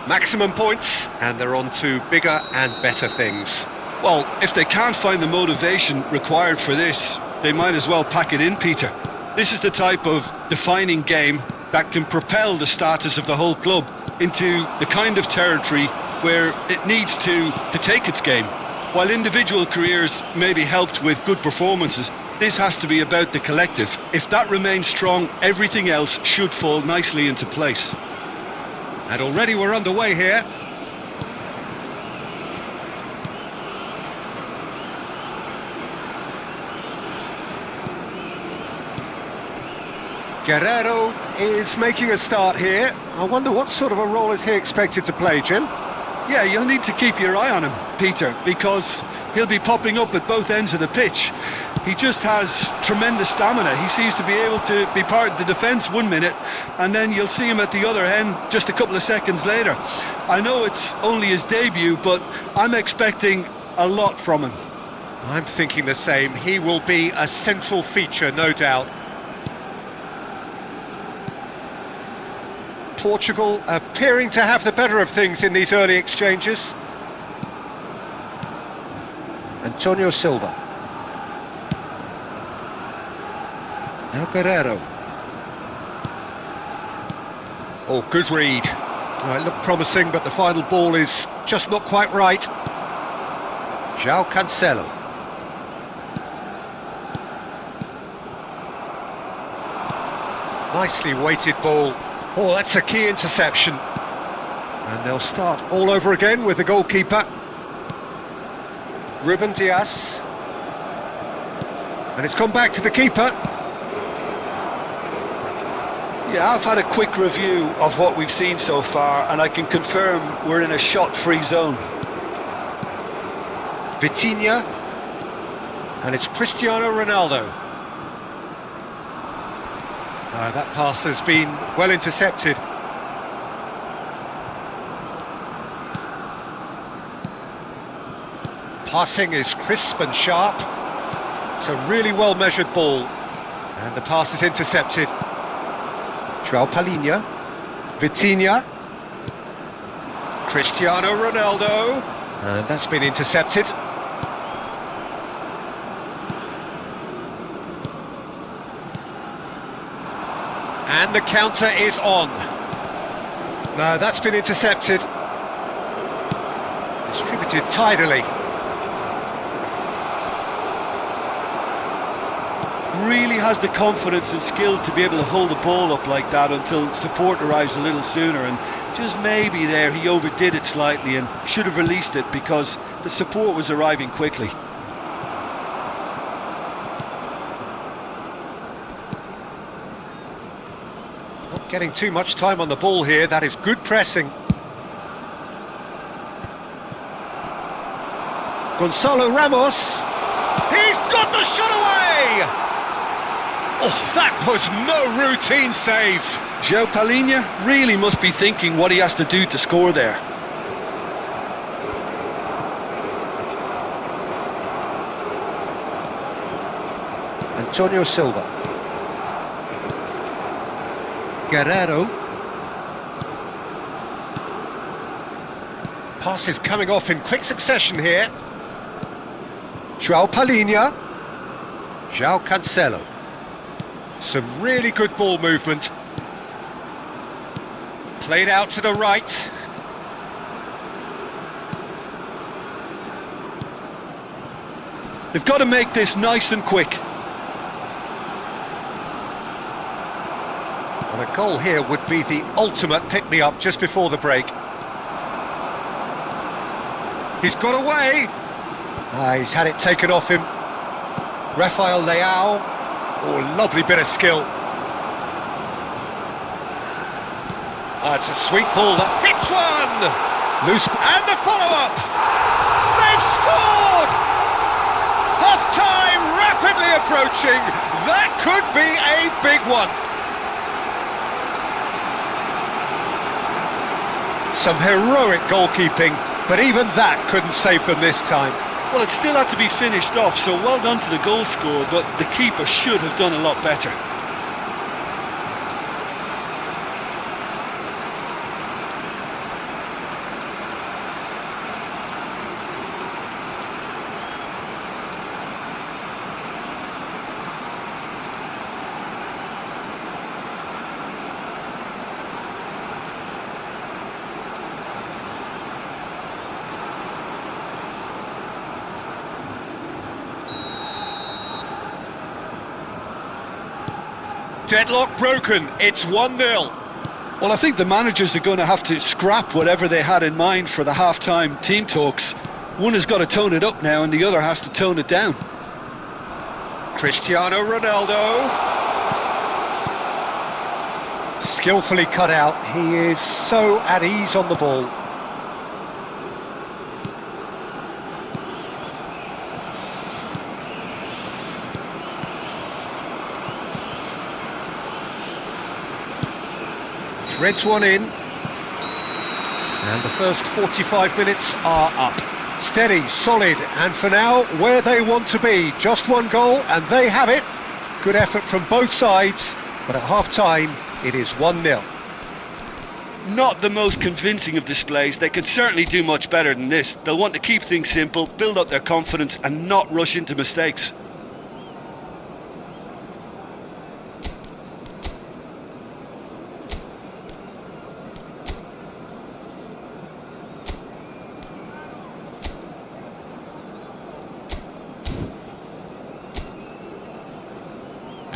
Maximum points, and they're on to bigger and better things. Well, if they can't find the motivation required for this, they might as well pack it in, Peter. This is the type of defining game that can propel the status of the whole club into the kind of territory where it needs to take its game. While individual careers may be helped with good performances, this has to be about the collective. If that remains strong, everything else should fall nicely into place. And already we're underway here. Guerrero is making a start here. I wonder what sort of a role is he expected to play, Jim? Yeah, you'll need to keep your eye on him, Peter, because he'll be popping up at both ends of the pitch. He just has tremendous stamina. He seems to be able to be part of the defence 1 minute, and then you'll see him at the other end just a couple of seconds later. I know it's only his debut, but I'm expecting a lot from him. I'm thinking the same. He will be a central feature, no doubt. Portugal appearing to have the better of things in these early exchanges. Antonio Silva. Now Guerrero. Oh, good read. It looked promising, but the final ball is just not quite right. João Cancelo. Nicely weighted ball. Oh, that's a key interception. And they'll start all over again with the goalkeeper. Ruben Dias. And it's gone back to the keeper. Yeah, I've had a quick review of what we've seen so far, and I can confirm we're in a shot-free zone. Vitinha. And it's Cristiano Ronaldo. That pass has been well intercepted. Passing is crisp and sharp. It's a really well measured ball. And the pass is intercepted. João Palhinha. Vitinha. Cristiano Ronaldo. And that's been intercepted. And the counter is on. No, that's been intercepted. Distributed tidily. Really has the confidence and skill to be able to hold the ball up like that until support arrives a little sooner, and just maybe there he overdid it slightly and should have released it because the support was arriving quickly. Not getting too much time on the ball here. That is good pressing. Gonzalo Ramos. He's got the shot away! Oh, that was no routine save. João Palhinha really must be thinking what he has to do to score there. Antonio Silva. Guerrero. Pass is coming off in quick succession here. João Palhinha. João Cancelo. Some really good ball movement. Played out to the right. They've got to make this nice and quick. And a goal here would be the ultimate pick-me-up just before the break. He's got away. He's had it taken off him. Rafael Leao. Oh, lovely bit of skill. It's a sweet ball that hits one! Loose, and the follow-up! They've scored! Half-time rapidly approaching. That could be a big one. Some heroic goalkeeping, but even that couldn't save them this time. Well, it still had to be finished off, so well done to the goal scorer, but the keeper should have done a lot better. Deadlock broken, it's 1-0. Well, I think the managers are going to have to scrap whatever they had in mind for the half-time team talks. One has got to tone it up now and the other has to tone it down. Cristiano Ronaldo. Skillfully cut out, he is so at ease on the ball. Threads one in, and the first 45 minutes are up. Steady, solid, and for now, where they want to be. Just one goal, and they have it. Good effort from both sides, but at half-time, it is 1-0. Not the most convincing of displays. They could certainly do much better than this. They'll want to keep things simple, build up their confidence, and not rush into mistakes.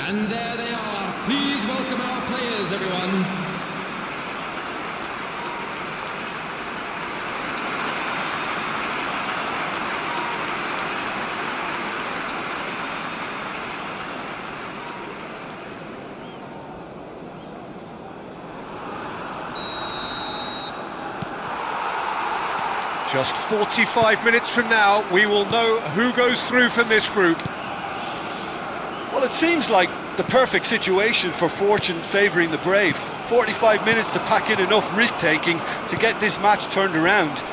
And there they are. Please welcome our players, everyone. Just 45 minutes from now, we will know who goes through from this group. Well, it seems like the perfect situation for fortune favouring the brave. 45 minutes to pack in enough risk-taking to get this match turned around.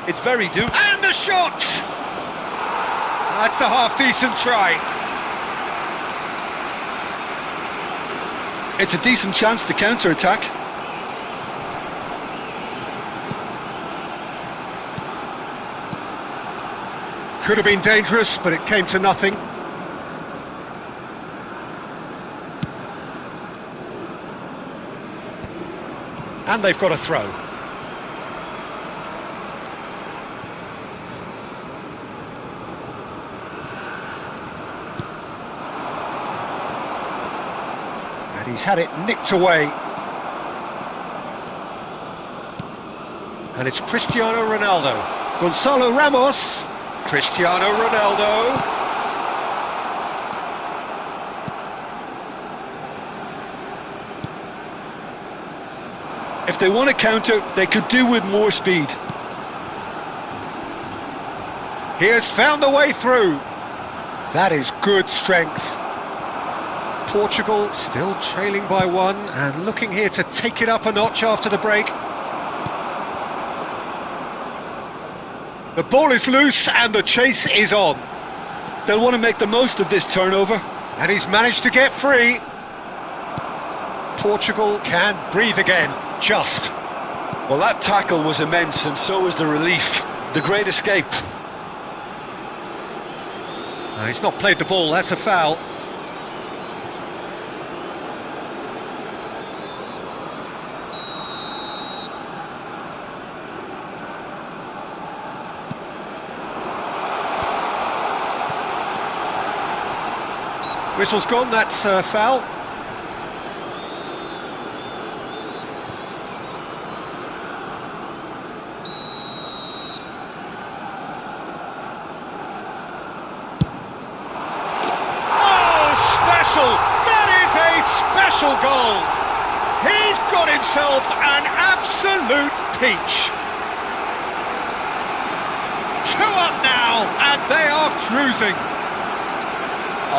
It's very doable. And the shot! That's a half-decent try. It's a decent chance to counter-attack. Could have been dangerous, but it came to nothing. And they've got a throw. And he's had it nicked away. And it's Cristiano Ronaldo. Gonzalo Ramos. Cristiano Ronaldo. If they want to counter, they could do with more speed. He has found the way through. That is good strength. Portugal still trailing by one and looking here to take it up a notch after the break. The ball is loose and the chase is on. They'll want to make the most of this turnover. And he's managed to get free. Portugal can breathe again, just. Well, that tackle was immense, and so was the relief. The great escape. He's not played the ball, that's a foul. Whistle's gone, that's a foul. Oh, special! That is a special goal! He's got himself an absolute peach. 2 up now, and they are cruising.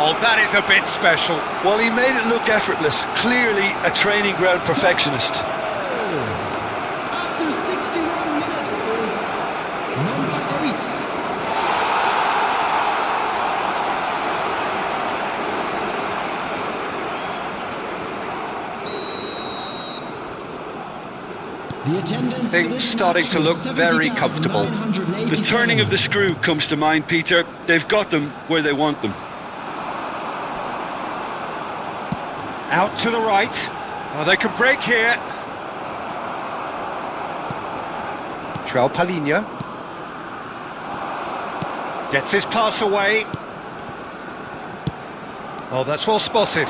Oh, that is a bit special. Well, he made it look effortless. Clearly a training ground perfectionist. After 61 minutes is number 8. The attendance for Things this starting match to is look very comfortable. 70,987. The turning of the screw comes to mind, Peter. They've got them where they want them. Out to the right. Oh, they can break here. Joao Palhinha. Gets his pass away. Oh, that's well spotted.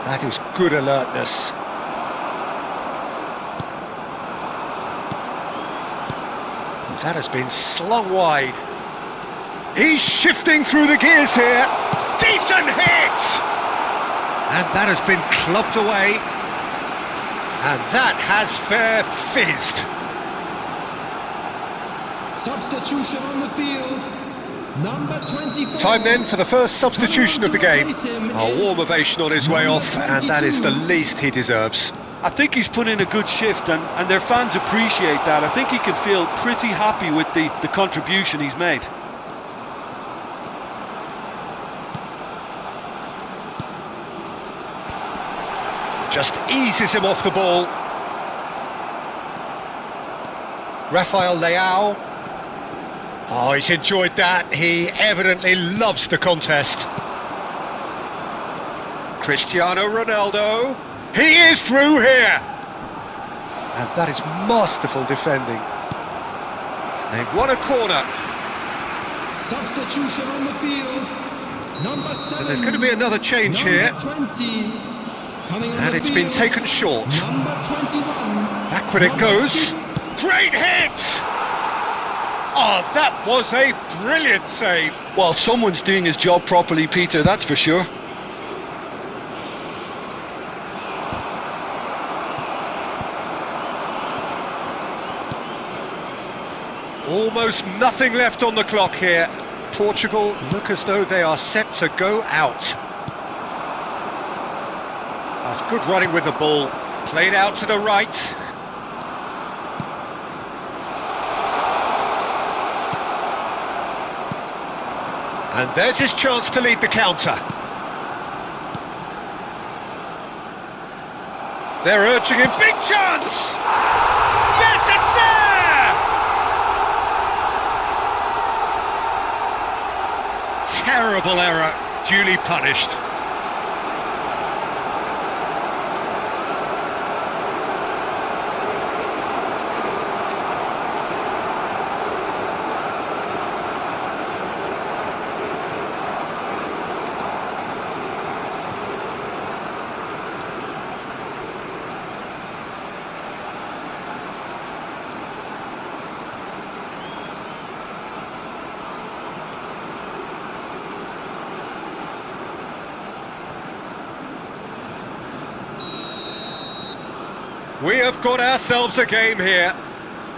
That is good alertness. That has been slung wide. He's shifting through the gears here. Decent hit! And that has been clubbed away. And that has fair fizzed. Substitution on the field. Number 24. Time then for the first substitution of the game. A warm ovation on his way off, and that is the least he deserves. I think he's put in a good shift, and their fans appreciate that. I think he can feel pretty happy with the contribution he's made. Just eases him off the ball. Rafael Leao. Oh, he's enjoyed that. He evidently loves the contest. Cristiano Ronaldo. He is through here. And that is masterful defending. They've won a corner. Substitution on the field. Number 7. And there's going to be another change here. Number 20. Coming on And the it's been field. taken short. Number 21. Back when it Number goes. 6. Great hit! Oh, that was a brilliant save. Well, someone's doing his job properly, Peter, that's for sure. Almost nothing left on the clock here. Portugal look as though they are set to go out. That's good running with the ball. Played out to the right. And there's his chance to lead the counter. They're urging him. Big chance! Yes, it's there! Terrible error, duly punished. We have got ourselves a game here.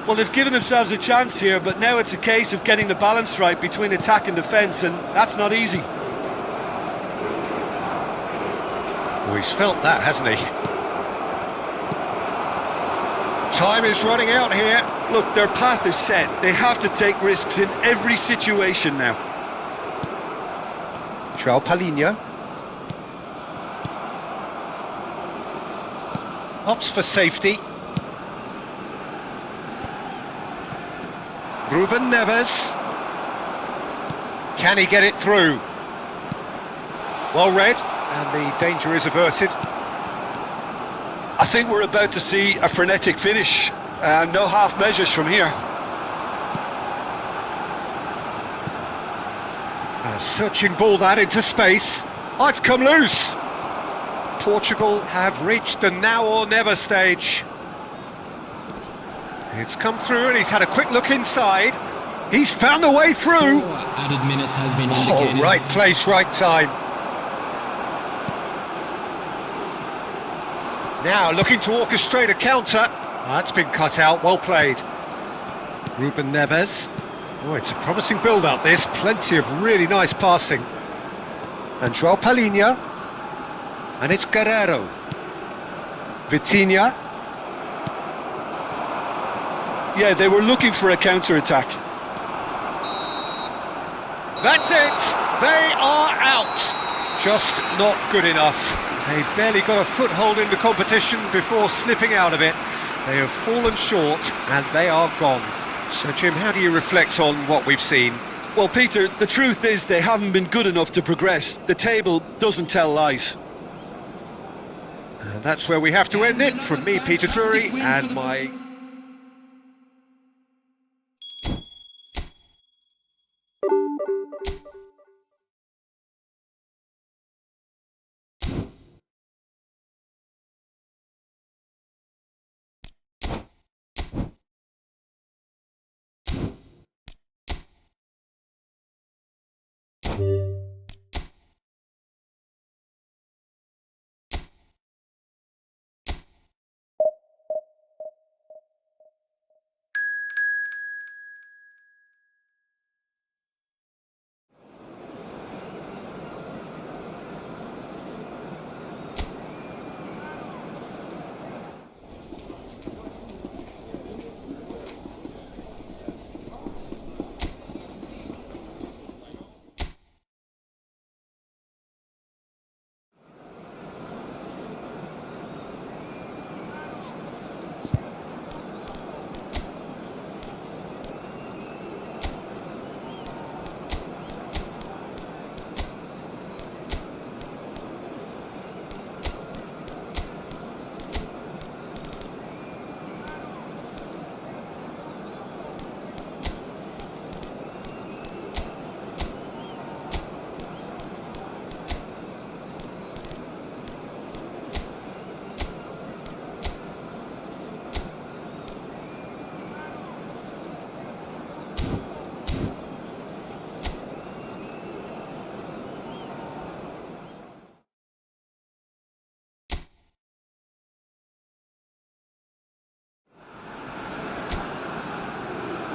Well, they've given themselves a chance here, but now it's a case of getting the balance right between attack and defence, and that's not easy. Oh, he's felt that, hasn't he? Time is running out here. Look, their path is set. They have to take risks in every situation now. João Palhinha. Opts for safety. Ruben Neves. Can he get it through? Well read, and the danger is averted. I think we're about to see a frenetic finish. No half measures from here. A searching ball that into space. Oh, it's come loose. Portugal have reached the now or never stage. It's come through and he's had a quick look inside. He's found a way through. 4 added minutes has been indicated. Oh, right place, right time. Now looking to orchestrate a counter. That's been cut out, well played. Ruben Neves. Oh, it's a promising build-up this. Plenty of really nice passing. And João Palhinha. And it's Guerrero. Vitinha. Yeah, they were looking for a counter-attack. That's it! They are out! Just not good enough. They've barely got a foothold in the competition before slipping out of it. They have fallen short and they are gone. So Jim, how do you reflect on what we've seen? Well, Peter, the truth is they haven't been good enough to progress. The table doesn't tell lies. And that's where we have to end it. From me, Peter Drury, and my...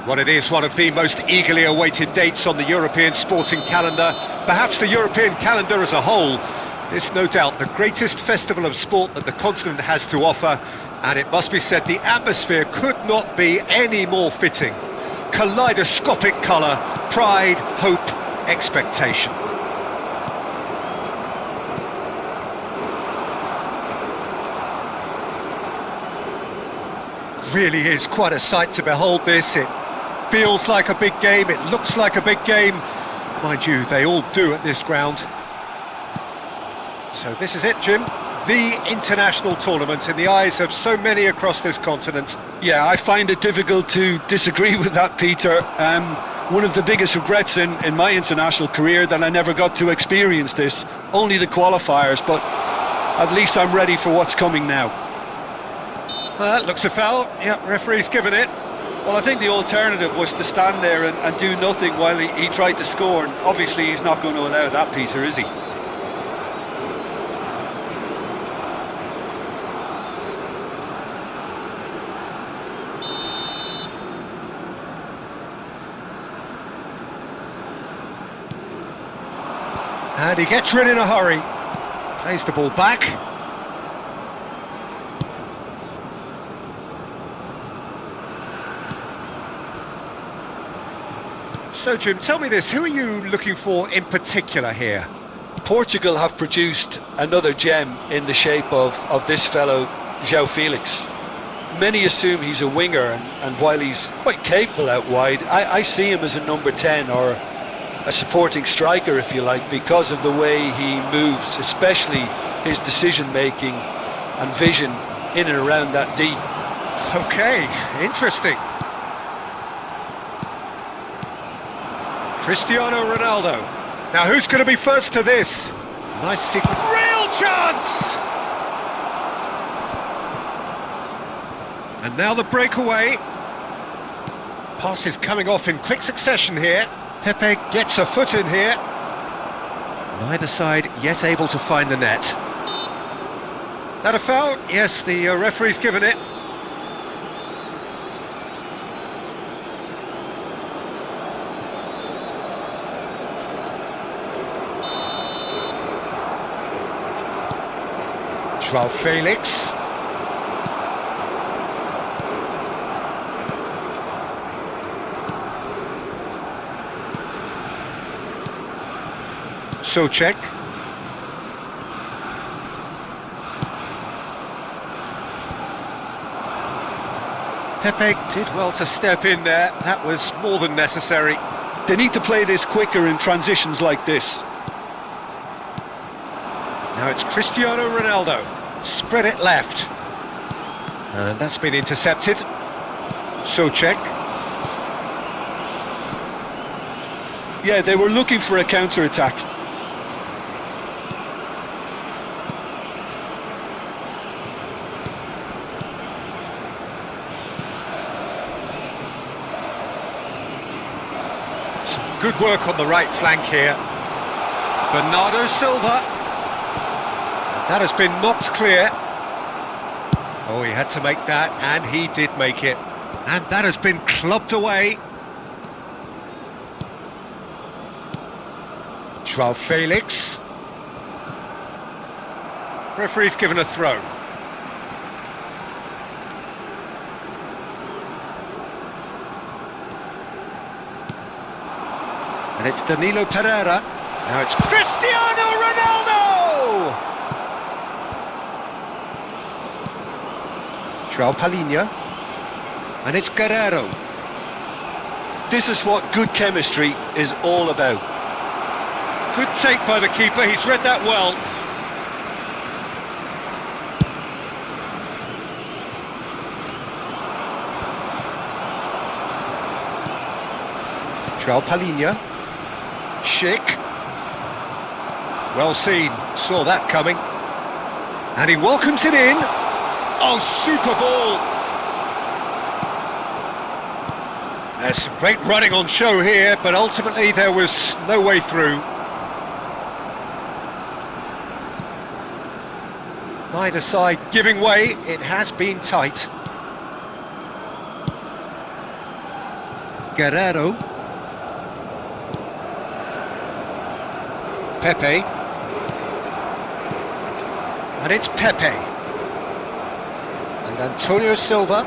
Well, it is one of the most eagerly awaited dates on the European sporting calendar, perhaps the European calendar as a whole. It's no doubt the greatest festival of sport that the continent has to offer, and it must be said the atmosphere could not be any more fitting. Kaleidoscopic colour, pride, hope, expectation. Really is quite a sight to behold this. It feels like a big game, it looks like a big game. Mind you, they all do at this ground. So this is it, Jim. The international tournament in the eyes of so many across this continent. Yeah, I find it difficult to disagree with that, Peter. One of the biggest regrets in my international career that I never got to experience this. Only the qualifiers, but at least I'm ready for what's coming now. That looks a foul. Yep, referee's given it. Well, I think the alternative was to stand there and do nothing while he tried to score, and obviously he's not going to allow that, Peter, is he? And he gets rid in a hurry. Plays the ball back. So, Jim, tell me this, who are you looking for in particular here? Portugal have produced another gem in the shape of this fellow, João Felix. Many assume he's a winger, and while he's quite capable out wide, I see him as a number 10 or a supporting striker, if you like, because of the way he moves, especially his decision-making and vision in and around that D. Okay, interesting. Cristiano Ronaldo. Now who's going to be first to this? Nice sequence. Real chance! And now the breakaway. Pass is coming off in quick succession here. Pepe gets a foot in here. Neither side yet able to find the net. That a foul? Yes, the referee's given it. João Felix. Souček. Pepe did well to step in there. That was more than necessary. They need to play this quicker in transitions like this. Now it's Cristiano Ronaldo. Spread it left. And that's been intercepted. Souček. Yeah, they were looking for a counter-attack. Some good work on the right flank here. Bernardo Silva. That has been knocked clear. Oh, he had to make that, and he did make it. And that has been clubbed away. João Felix. Referee's given a throw. And it's Danilo Pereira. Now it's Cristiano Ronaldo! João Palhinha. And it's Guerreiro. This is what good chemistry is all about. Good take by the keeper, he's read that well. João Palhinha. Schick. Well seen, saw that coming. And he welcomes it in. Oh, super ball. There's some great running on show here, but ultimately there was no way through. Neither side giving way, it has been tight. Guerrero. Pepe. And it's Pepe. And Antonio Silva.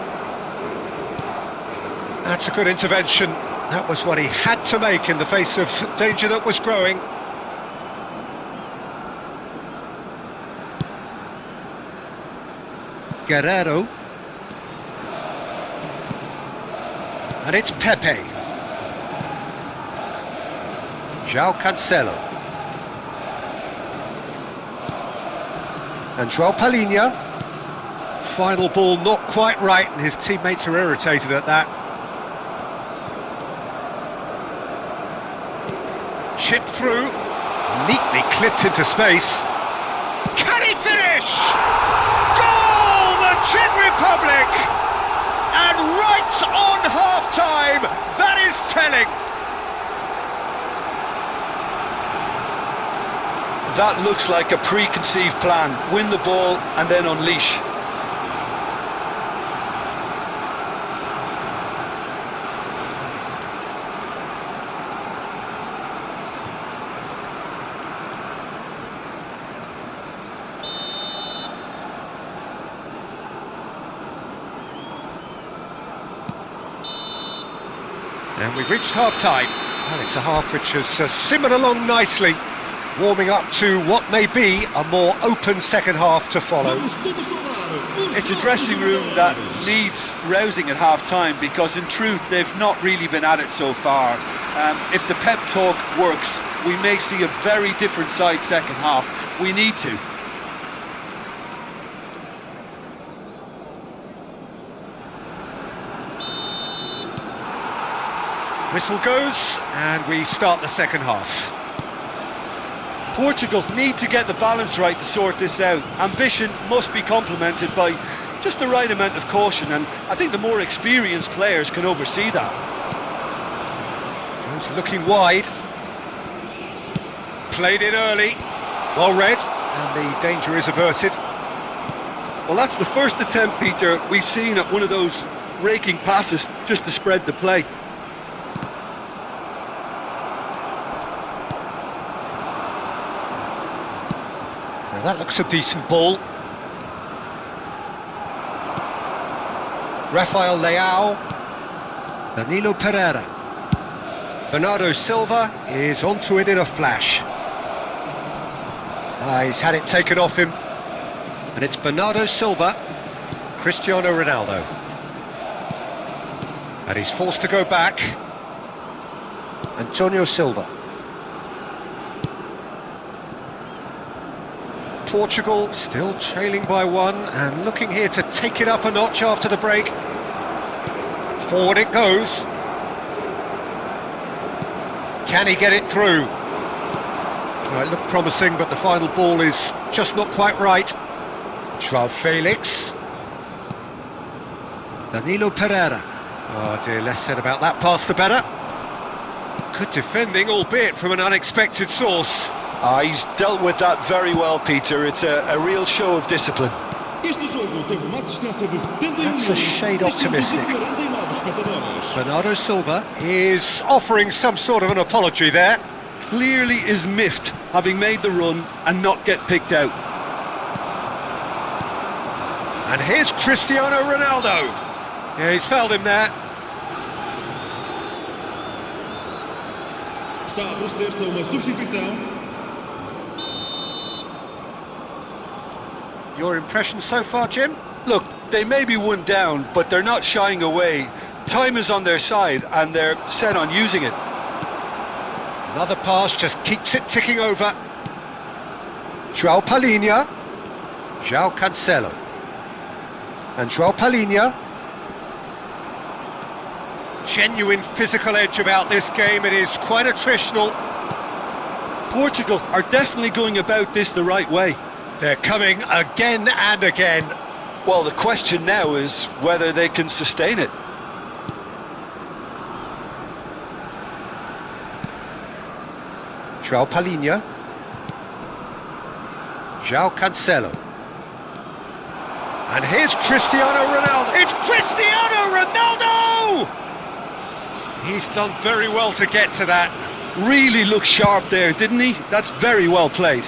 That's a good intervention. That was what he had to make in the face of danger that was growing. Guerrero. And it's Pepe. João Cancelo. And João Palhinha. Final ball not quite right, and his teammates are irritated at that. Chipped through, neatly clipped into space. Can he finish? Goal! The Czech Republic! And right on half-time, that is telling. That looks like a preconceived plan. Win the ball and then unleash. And we've reached half-time. Well, it's a half which has simmered along nicely, warming up to what may be a more open second half to follow. It's a dressing room that needs rousing at half-time because in truth they've not really been at it so far. If the pep talk works, we may see a very different side second half. We need to. Whistle goes, and we start the second half. Portugal need to get the balance right to sort this out. Ambition must be complemented by just the right amount of caution, and I think the more experienced players can oversee that. He's looking wide. Played it early. Well read, and the danger is averted. Well, that's the first attempt, Peter, we've seen at one of those raking passes just to spread the play. Now that looks a decent ball. Rafael Leao. Danilo Pereira. Bernardo Silva is onto it in a flash. He's had it taken off him. And it's Bernardo Silva. Cristiano Ronaldo. And he's forced to go back. Antonio Silva. Portugal still trailing by one and looking here to take it up a notch after the break. Forward it goes. Can he get it through? Well, it looked promising, but the final ball is just not quite right. João Felix. Danilo Pereira. Oh dear, less said about that pass the better. Good defending, albeit from an unexpected source. He's dealt with that very well, Peter. It's a real show of discipline. That's a shade optimistic. Bernardo Silva is offering some sort of an apology there. Clearly is miffed, having made the run and not get picked out. And here's Cristiano Ronaldo. Yeah, he's fouled him there. Está a proceder-se a uma substituição. Your impression so far, Jim? Look, they may be one down, but they're not shying away. Time is on their side, and they're set on using it. Another pass just keeps it ticking over. João Palhinha. João Cancelo. And João Palhinha. Genuine physical edge about this game. It is quite attritional. Portugal are definitely going about this the right way. They're coming again and again. Well, the question now is whether they can sustain it. João Palhinha. João Cancelo. And here's Cristiano Ronaldo. It's Cristiano Ronaldo! He's done very well to get to that. Really looked sharp there, didn't he? That's very well played.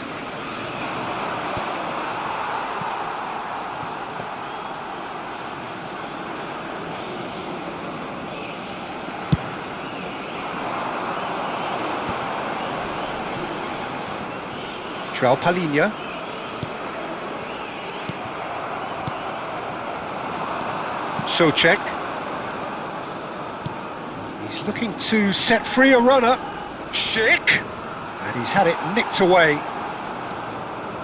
Palinha. Socek. He's looking to set free a runner. Schick. And he's had it nicked away.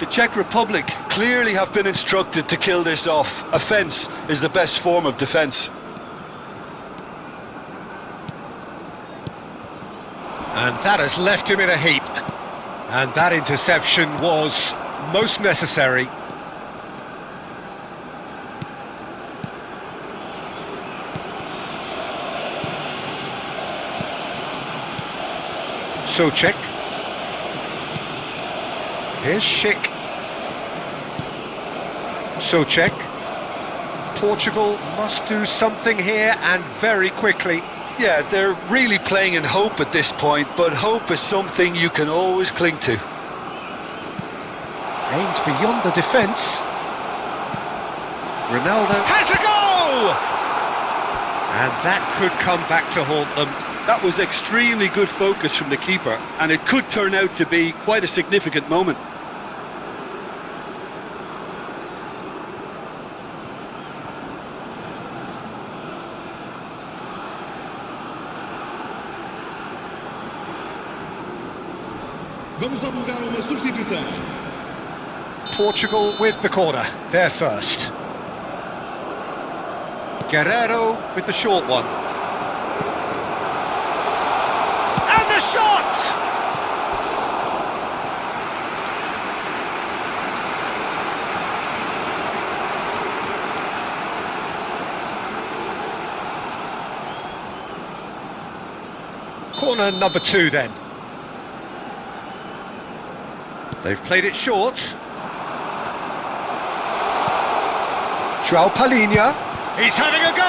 The Czech Republic clearly have been instructed to kill this off. Offence is the best form of defence. And that has left him in a heap. And that interception was most necessary. Socek. Here's Schick. Socek. Portugal must do something here, and very quickly. Yeah, they're really playing in hope at this point, but hope is something you can always cling to. Aims beyond the defence. Ronaldo has a goal! And that could come back to haunt them. That was extremely good focus from the keeper, and it could turn out to be quite a significant moment. Vamos dar lugar a uma substituição. Portugal with the corner, they're first. Guerrero with the short one. And the shot! Corner number 2 then. They've played it short. Palinha. He's having a go!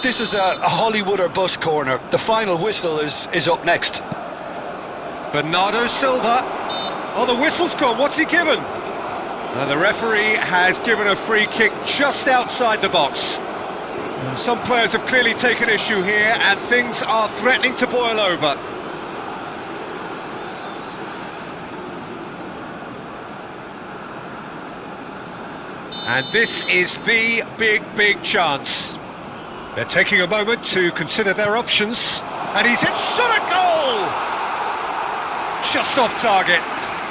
This is a Hollywood or bust corner. The final whistle is up next. Bernardo Silva. Oh, the whistle's gone. What's he given? The referee has given a free kick just outside the box. Some players have clearly taken issue here, and things are threatening to boil over. And this is the big chance. They're taking a moment to consider their options. And he's hit, shot a goal! Just off target.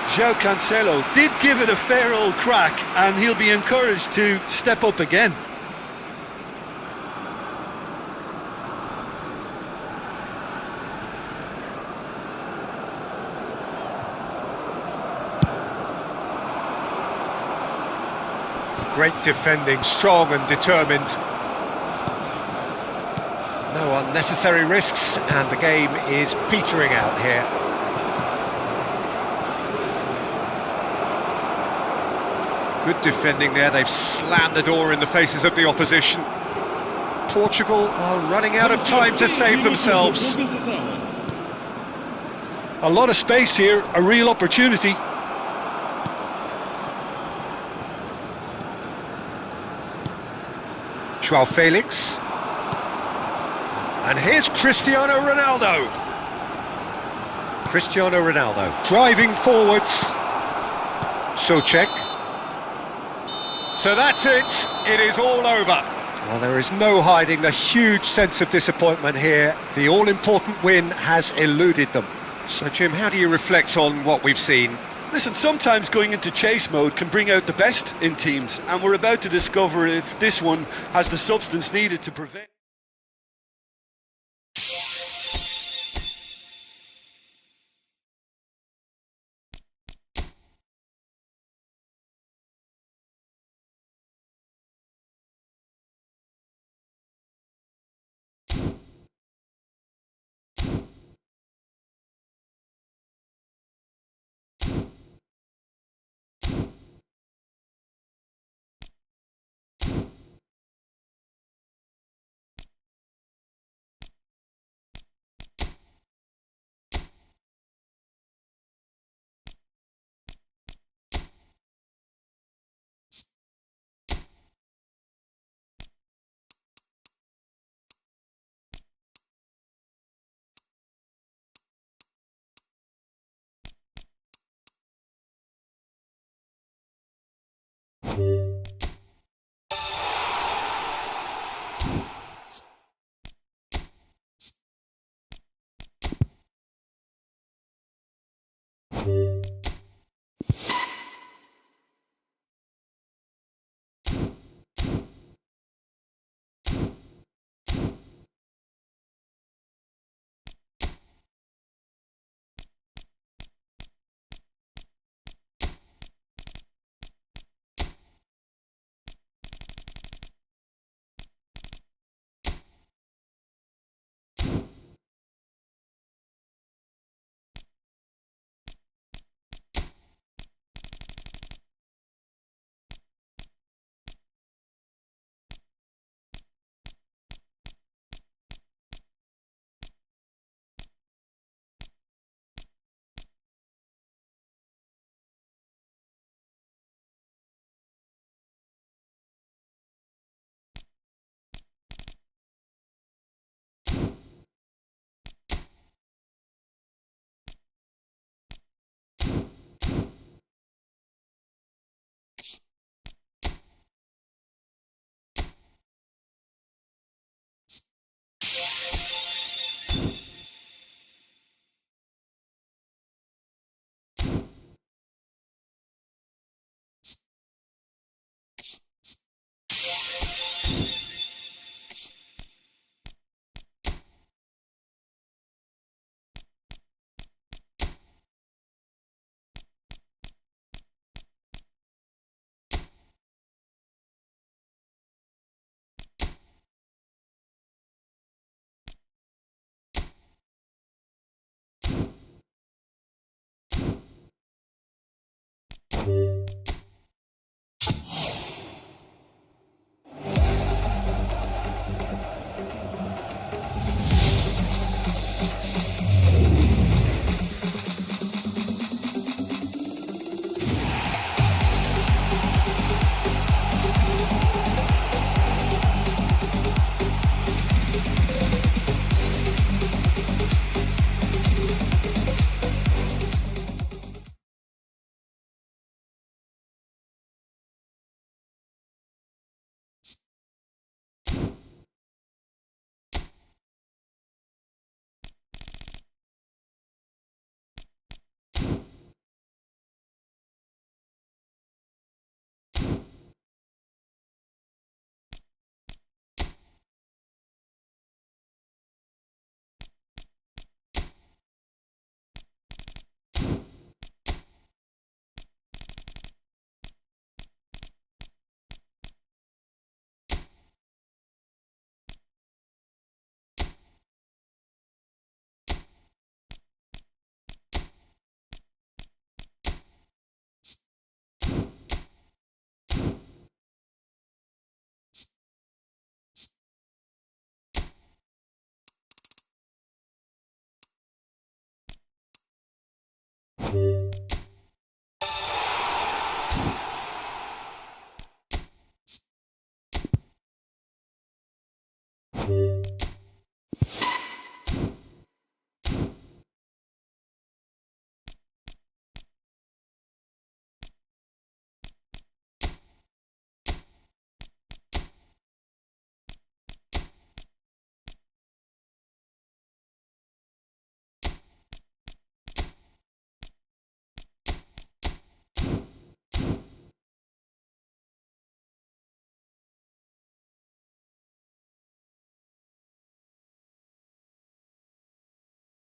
João Cancelo did give it a fair old crack, and he'll be encouraged to step up again. Great defending, strong and determined. No unnecessary risks, and the game is petering out here. Good defending there, they've slammed the door in the faces of the opposition. Portugal are running out of time to save themselves. A lot of space here, a real opportunity. João Felix. And here's Cristiano Ronaldo. Cristiano Ronaldo driving forwards. Socek. So that's it. It is all over. Well, there is no hiding the huge sense of disappointment here. The all-important win has eluded them. So, Jim, how do you reflect on what we've seen? Listen, sometimes going into chase mode can bring out the best in teams, and we're about to discover if this one has the substance needed to prevail. you